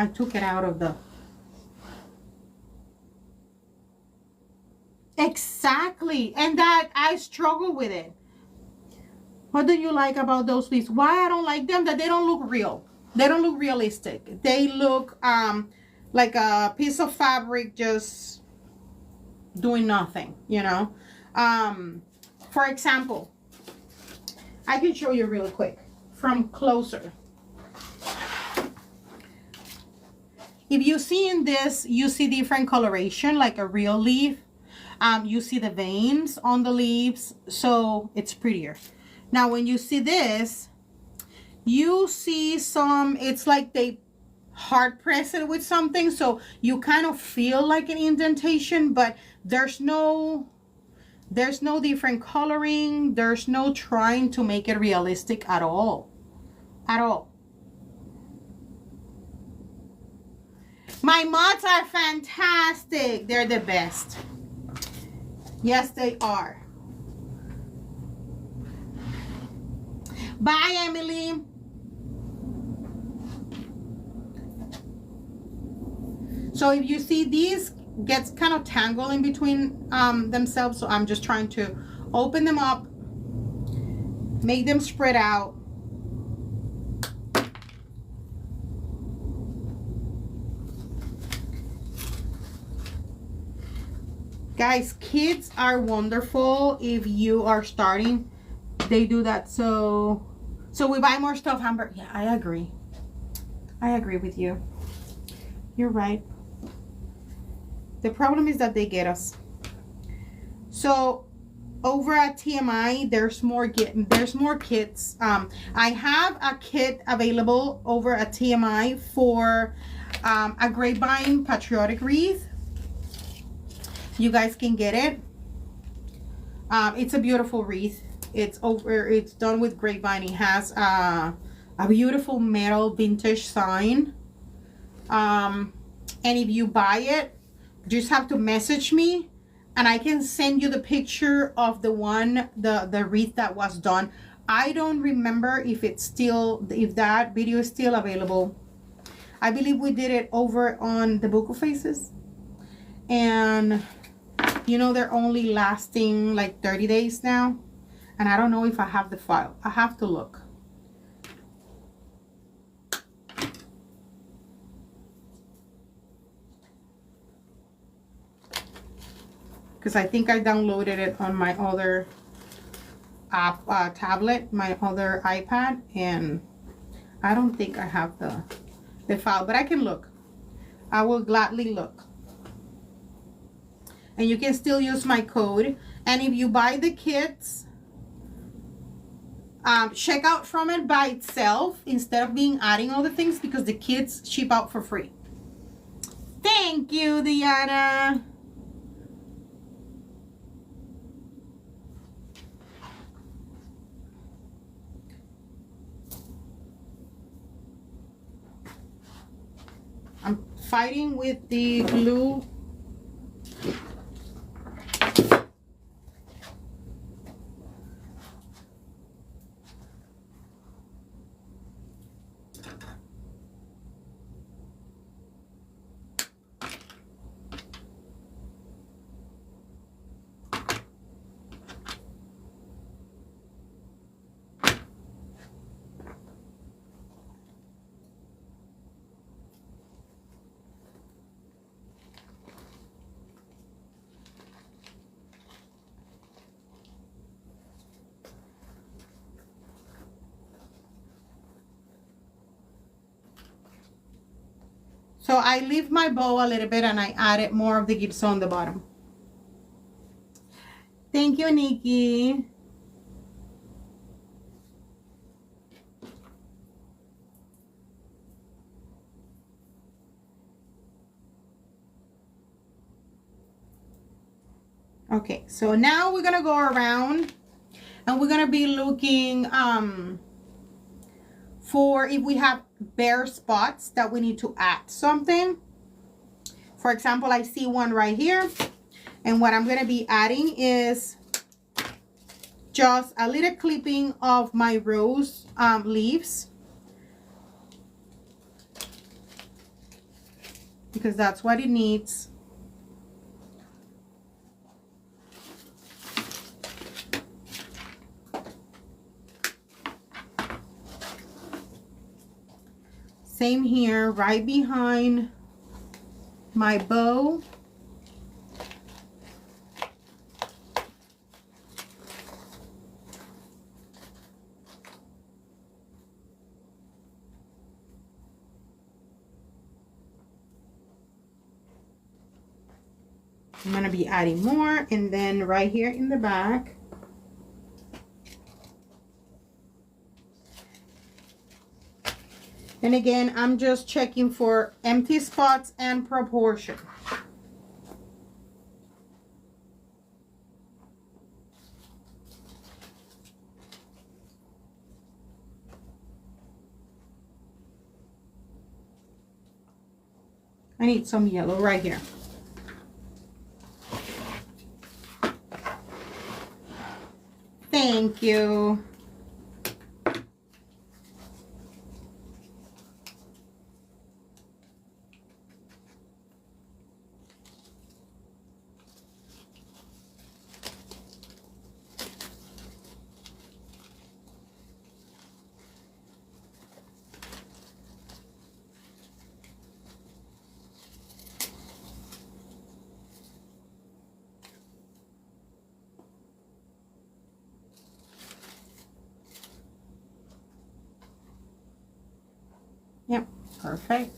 I took it out of the... Exactly. And that I struggle with it. What do you like about those leaves? Why I don't like them? That they don't look real. They don't look realistic. They look like a piece of fabric just doing nothing, you know. For example, I can show you really quick from closer. If you see in this, you see different coloration like a real leaf. You see the veins on the leaves, so it's prettier. Now when you see this, you see some, it's like they hard press it with something, so you kind of feel like an indentation, but there's no different coloring. There's no trying to make it realistic at all. At all. My mods are fantastic. They're the best. Yes, they are. Bye, Emily. So if you see these gets kind of tangled in between themselves, so I'm just trying to open them up, make them spread out. Guys, kids are wonderful. If you are starting, they do that. So we buy more stuff, Amber. Yeah, I agree. I agree with you. You're right. The problem is that they get us. So over at TMI, there's more kits. I have a kit available over at TMI for a grapevine patriotic wreath. You guys can get it. It's a beautiful wreath. It's done with grapevine. It has a beautiful metal vintage sign. And if you buy it, you just have to message me and I can send you the picture of the one, the wreath that was done. I don't remember if that video is still available. I believe we did it over on the Book of Faces. And you know, they're only lasting like 30 days now. And I don't know if I have the file. I have to look. Because I think I downloaded it on my other app, tablet, my other iPad. And I don't think I have the file, but I can look. I will gladly look. And you can still use my code. And if you buy the kits, check out from it by itself instead of being adding all the things, because the kits ship out for free. Thank you, Diana. I'm fighting with the glue. So I leave my bow a little bit and I added more of the gifts on the bottom. Thank you, Nikki. Okay, so now we're gonna go around and we're gonna be looking for if we have bare spots that we need to add something. For example, I see one right here, and what I'm going to be adding is just a little clipping of my rose leaves, because that's what it needs. Same here, right behind my bow. I'm going to be adding more, and then right here in the back. And again, I'm just checking for empty spots and proportion. I need some yellow right here. Thank you. Yep, perfect.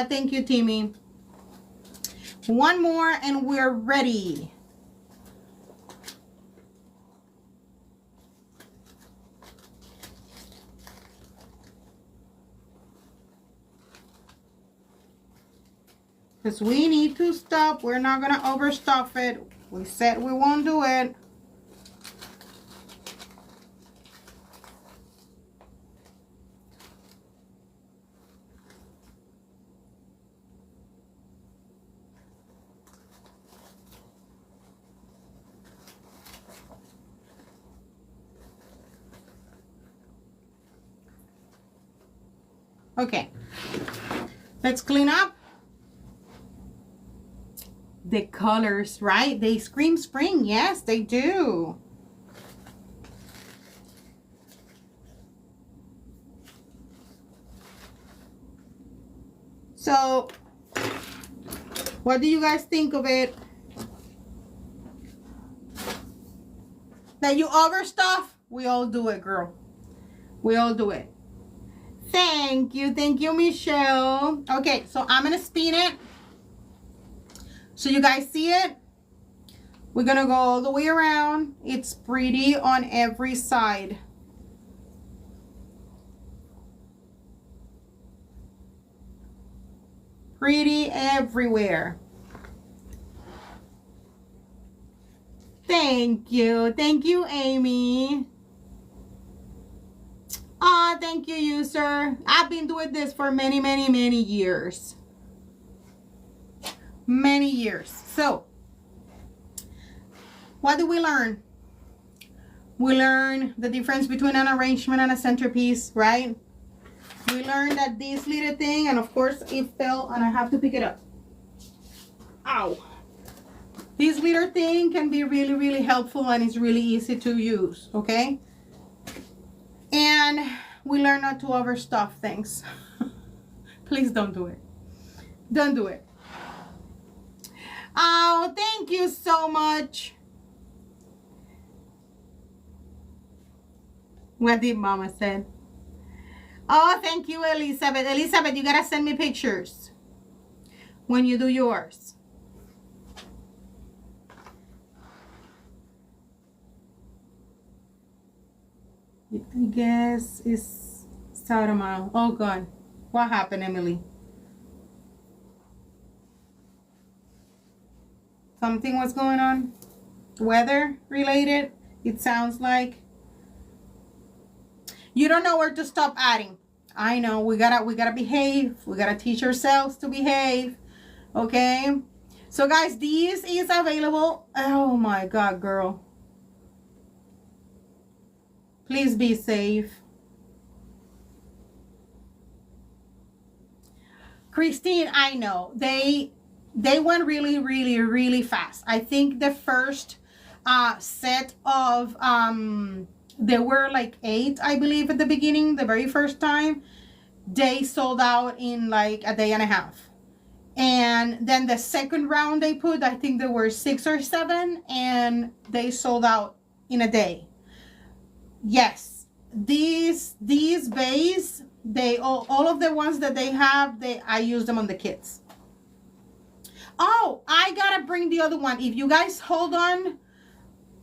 Thank you, Timmy. One more and we're ready. Because we need to stop. We're not going to overstuff it. We said we won't do it. Okay. Let's clean up. The colors, right? They scream spring. Yes, they do. So, what do you guys think of it? When you overstuff, we all do it, girl. We all do it. Thank you, Michelle. Okay, so I'm gonna spin it so you guys see it. We're gonna go all the way around. It's pretty on every side. Pretty everywhere. Thank you, Amy. Ah, thank you, user. I've been doing this for many years. Many years. So, what do we learn? We learn the difference between an arrangement and a centerpiece, right? We learned that this little thing, and of course it fell and I have to pick it up. Ow. This little thing can be really helpful and it's really easy to use, okay? And we learn not to overstuff things. Please don't do it. Don't do it. Oh, thank you so much. What did Mama said? Oh, thank you, Elizabeth. Elizabeth, you gotta send me pictures when you do yours. I guess it's Sauermile. Oh God, what happened, Emily? Something was going on? Weather related? It sounds like. You don't know where to stop adding. I know, we gotta behave. We gotta teach ourselves to behave. Okay? So guys, this is available. Oh my God, girl. Please be safe. Christine, I know. They went really fast. I think the first set of there were like 8, I believe, at the beginning, the very first time. They sold out in like a day and a half. And then the second round they put, I think there were 6 or 7, and they sold out in a day. Yes, these bays, they all of the ones that they have, I use them on the kids. Oh, I gotta bring the other one. If you guys hold on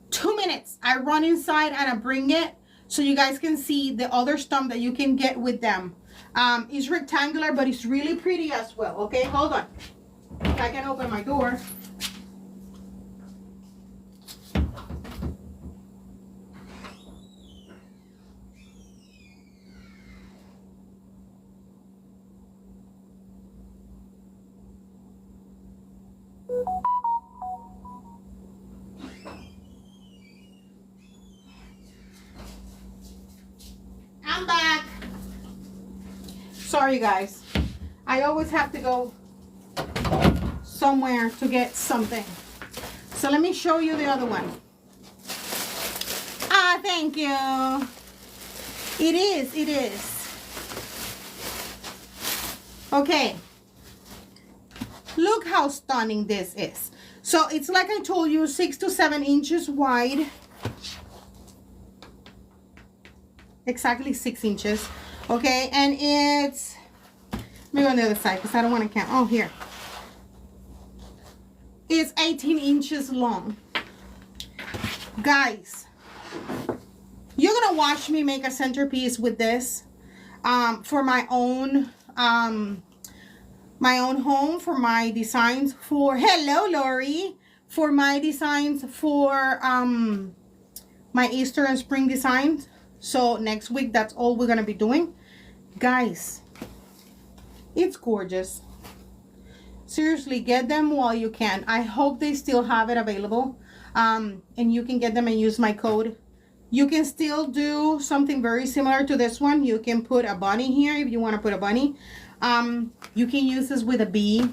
2 minutes, I run inside and I bring it so you guys can see the other stuff that you can get with them. It's rectangular, but it's really pretty as well. Okay, hold on. If I can open my door. I'm back. Sorry guys, I always have to go somewhere to get something. So let me show you the other one. Ah, thank you. It is. Okay. Look how stunning this is. So it's like I told you, 6 to 7 inches wide. Exactly 6 inches. Okay, and it's, let me go on the other side because I don't want to count. Oh, here. It's 18 inches long. Guys, you're going to watch me make a centerpiece with this for my own home, for my designs for, hello, Lori, for my designs for my Easter and spring designs. So next week, that's all we're going to be doing. Guys, it's gorgeous. Seriously, get them while you can. I hope they still have it available. And you can get them and use my code. You can still do something very similar to this one. You can put a bunny here if you want to put a bunny. You can use this with a bee.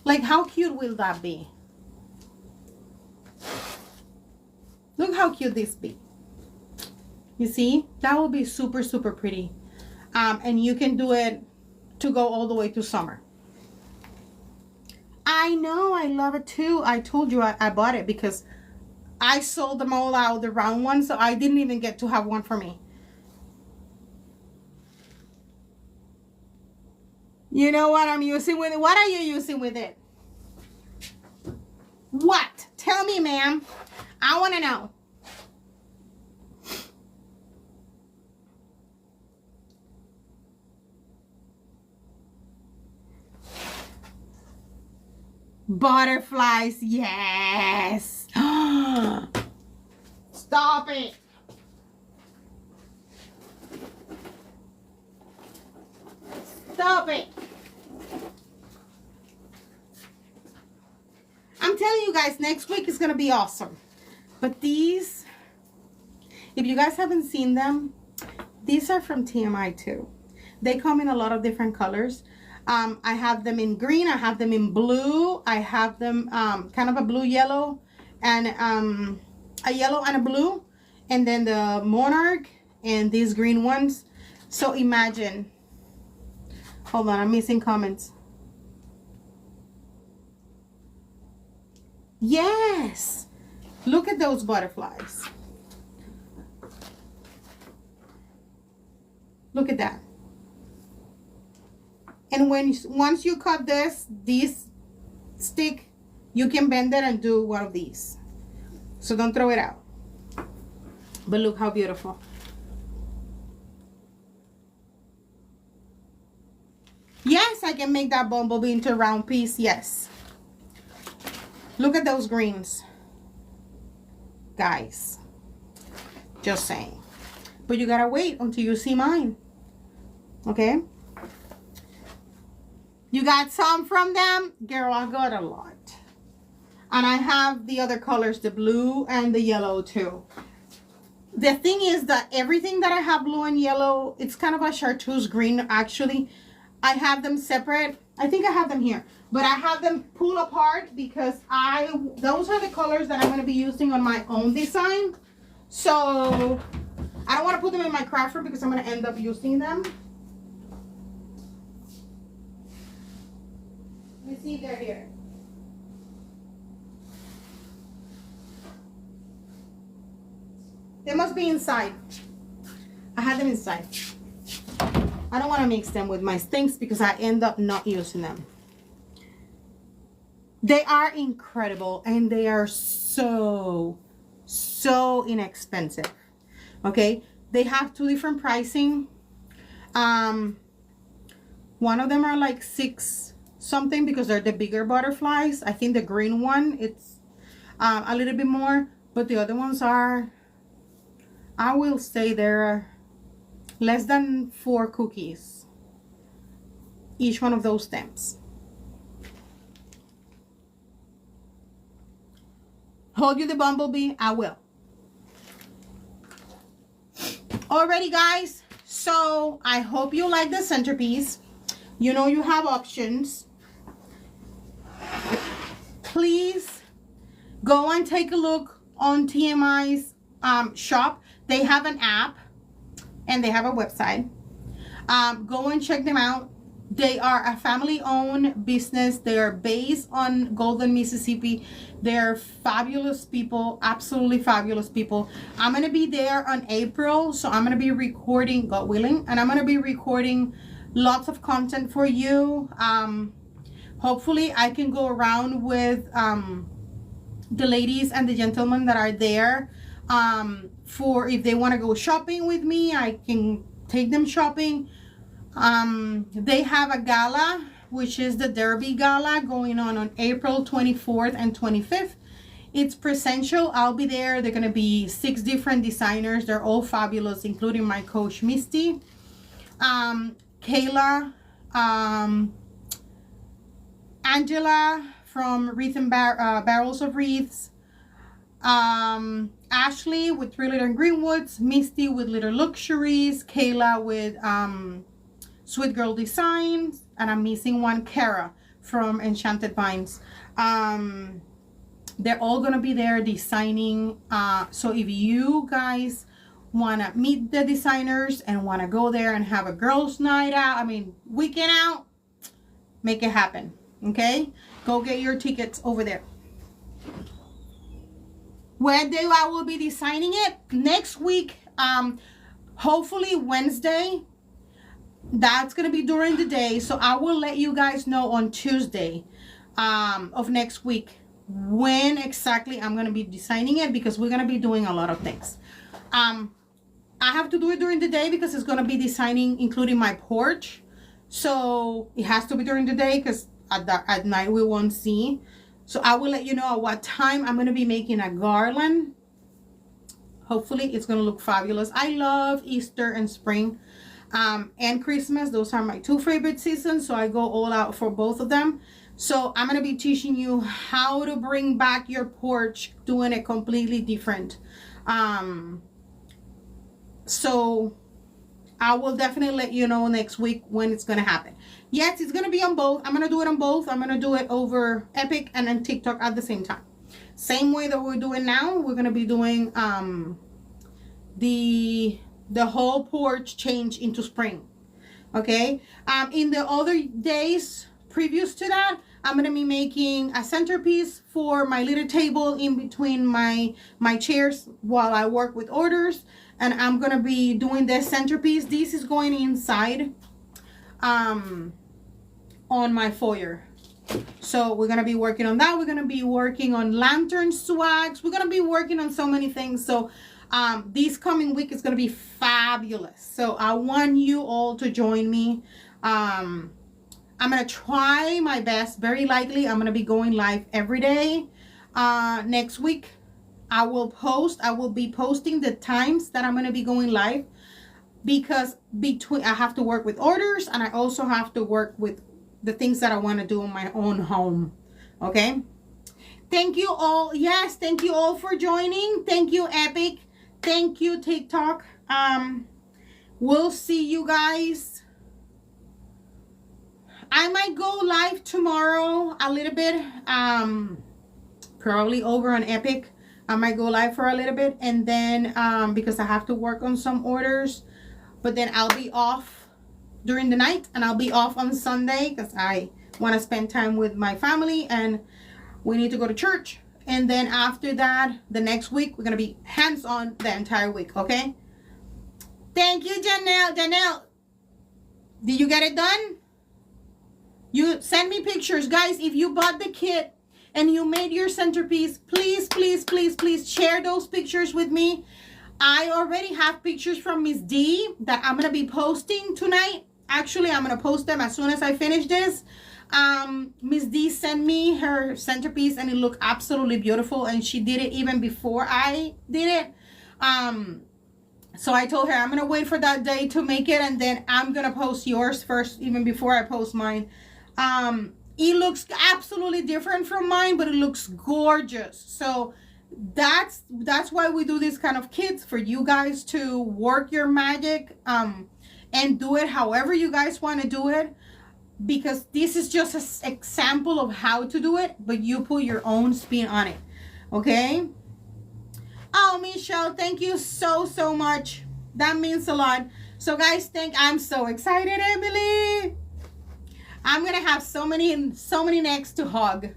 Like, how cute will that be? Look how cute this be. You see? That will be super, super pretty. And you can do it to go all the way to summer. I know, I love it too. I told you I bought it because I sold them all out, the round one, so I didn't even get to have one for me. You know what I'm using with it? What are you using with it? What? Tell me, ma'am. I want to know. Butterflies, yes. Stop it. Stop it. I'm telling you guys, next week is going to be awesome. But these, if you guys haven't seen them, these are from TMI too. They come in a lot of different colors. I have them in green. I have them in blue. I have them kind of a blue yellow and a yellow and a blue. And then the monarch and these green ones. So imagine. Hold on, I'm missing comments. Yes. Look at those butterflies. Look at that. And once you cut this stick, you can bend it and do one of these. So don't throw it out. But look how beautiful. Yes, I can make that bumblebee into a round piece. Yes. Look at those greens. Guys. Just saying. But you gotta wait until you see mine. Okay? You got some from them? Girl, I got a lot. And I have the other colors, the blue and the yellow too. The thing is that everything that I have blue and yellow, it's kind of a chartreuse green actually. I have them separate. I think I have them here. But I have them pulled apart because those are the colors that I'm going to be using on my own design. So I don't want to put them in my craft room because I'm going to end up using them. Let me see if they're here. They must be inside. I had them inside. I don't want to mix them with my things because I end up not using them. They are incredible and they are so inexpensive. Okay, they have two different pricing. One of them are like $6 something because they're the bigger butterflies. I think the green one, it's a little bit more, but the other ones are, I will say they're less than 4 cookies each one of those stems. Hold you the bumblebee? I will. Alrighty guys, so I hope you like the centerpiece. You know you have options. Please go and take a look on TMI's shop. They have an app and they have a website. Go and check them out. They are a family-owned business. They are based on Golden, Mississippi. They're fabulous people, absolutely fabulous people. I'm going to be there on April, so I'm going to be recording, God willing, and I'm going to be recording lots of content for you. Hopefully, I can go around with the ladies and the gentlemen that are there. For if they want to go shopping with me, I can take them shopping. They have a gala, which is the Derby Gala, going on April 24th and 25th. It's presential. I'll be there. They're going to be 6 different designers. They're all fabulous, including my coach, Misty, Kayla, Angela from Wreath and Barrels of Wreaths, Ashley with 3 Little Greenwoods, Misty with Little Luxuries, Kayla with Sweet Girl Designs, and I'm missing one, Kara from Enchanted Vines. They're all gonna be there designing. So if you guys wanna meet the designers and wanna go there and have a girls' night out, I mean weekend out, make it happen. Okay, Go get your tickets over there. Where day I will be designing it? Next week, hopefully Wednesday. That's going to be during the day. So I will let you guys know on Tuesday of next week when exactly I'm going to be designing it, because we're going to be doing a lot of things. I have to do it during the day because it's going to be designing including my porch. So it has to be during the day because at night we won't see. So I will let you know at what time I'm going to be making a garland. Hopefully it's going to look fabulous. I love Easter and spring and Christmas. Those are my two favorite seasons. So I go all out for both of them. So I'm going to be teaching you how to bring back your porch, doing it completely different. So I will definitely let you know next week when it's going to happen. Yes, it's going to be on both. I'm going to do it on both. I'm going to do it over Epic and then TikTok at the same time. Same way that we're doing now. We're going to be doing the whole porch change into spring. Okay. In the other days previous to that, I'm going to be making a centerpiece for my little table in between my chairs while I work with orders. And I'm going to be doing this centerpiece. This is going inside on my foyer. So we're going to be working on that. We're going to be working on lantern swags. We're going to be working on so many things. So this coming week is going to be fabulous. So I want you all to join me. I'm going to try my best. Very likely I'm going to be going live every day next week. I will be posting the times that I'm going to be going live, because I have to work with orders and I also have to work with the things that I want to do in my own home. Okay. Thank you all. Yes. Thank you all for joining. Thank you, Epic. Thank you, TikTok. We'll see you guys. I might go live tomorrow a little bit. Probably over on Epic. I might go live for a little bit, and then because I have to work on some orders, but then I'll be off during the night and I'll be off on Sunday because I want to spend time with my family and we need to go to church. And then after that, the next week, we're going to be hands-on the entire week. Okay. Thank you, Janelle. Janelle, did you get it done? You send me pictures. Guys, if you bought the kit and you made your centerpiece, please, please, please, please share those pictures with me. I already have pictures from Miss D that I'm going to be posting tonight. Actually, I'm going to post them as soon as I finish this. Miss D sent me her centerpiece and it looked absolutely beautiful. And she did it even before I did it. So I told her I'm going to wait for that day to make it. And then I'm going to post yours first, even before I post mine. It looks absolutely different from mine, but it looks gorgeous. So that's why we do this kind of kits, for you guys to work your magic and do it however you guys want to do it, because this is just an example of how to do it, but you put your own spin on it. Okay. Oh, Michelle, thank you so much. That means a lot. So guys, I'm so excited, Emily. I'm gonna have so many necks to hug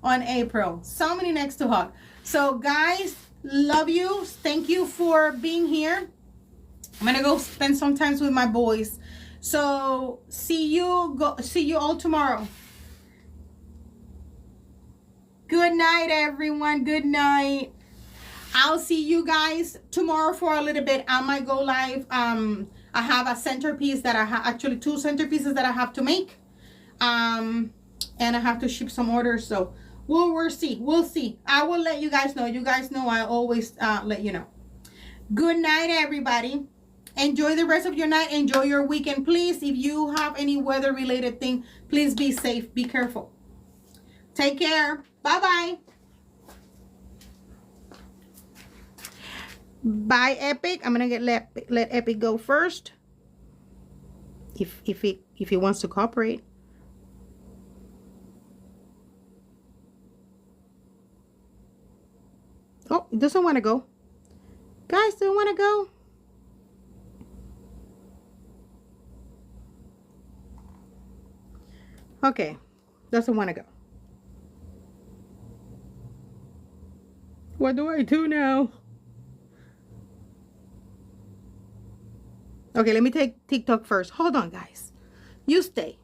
on April. So many necks to hug. So guys, love you. Thank you for being here. I'm gonna go spend some time with my boys. So see you all tomorrow. Good night, everyone. Good night. I'll see you guys tomorrow for a little bit. I might go live. I have a centerpiece that I have, actually 2 centerpieces that I have to make. And I have to ship some orders. So we'll see. I will let you guys know. You guys know I always let you know. Good night, everybody. Enjoy the rest of your night. Enjoy your weekend. Please, if you have any weather related thing, please be safe. Be careful. Take care. Bye-bye. Bye, Epic. I'm gonna let Epic go first. If he wants to cooperate. Oh, it doesn't want to go. Guys, don't want to go. Okay, doesn't want to go. What do I do now? Okay, let me take TikTok first. Hold on, guys. You stay.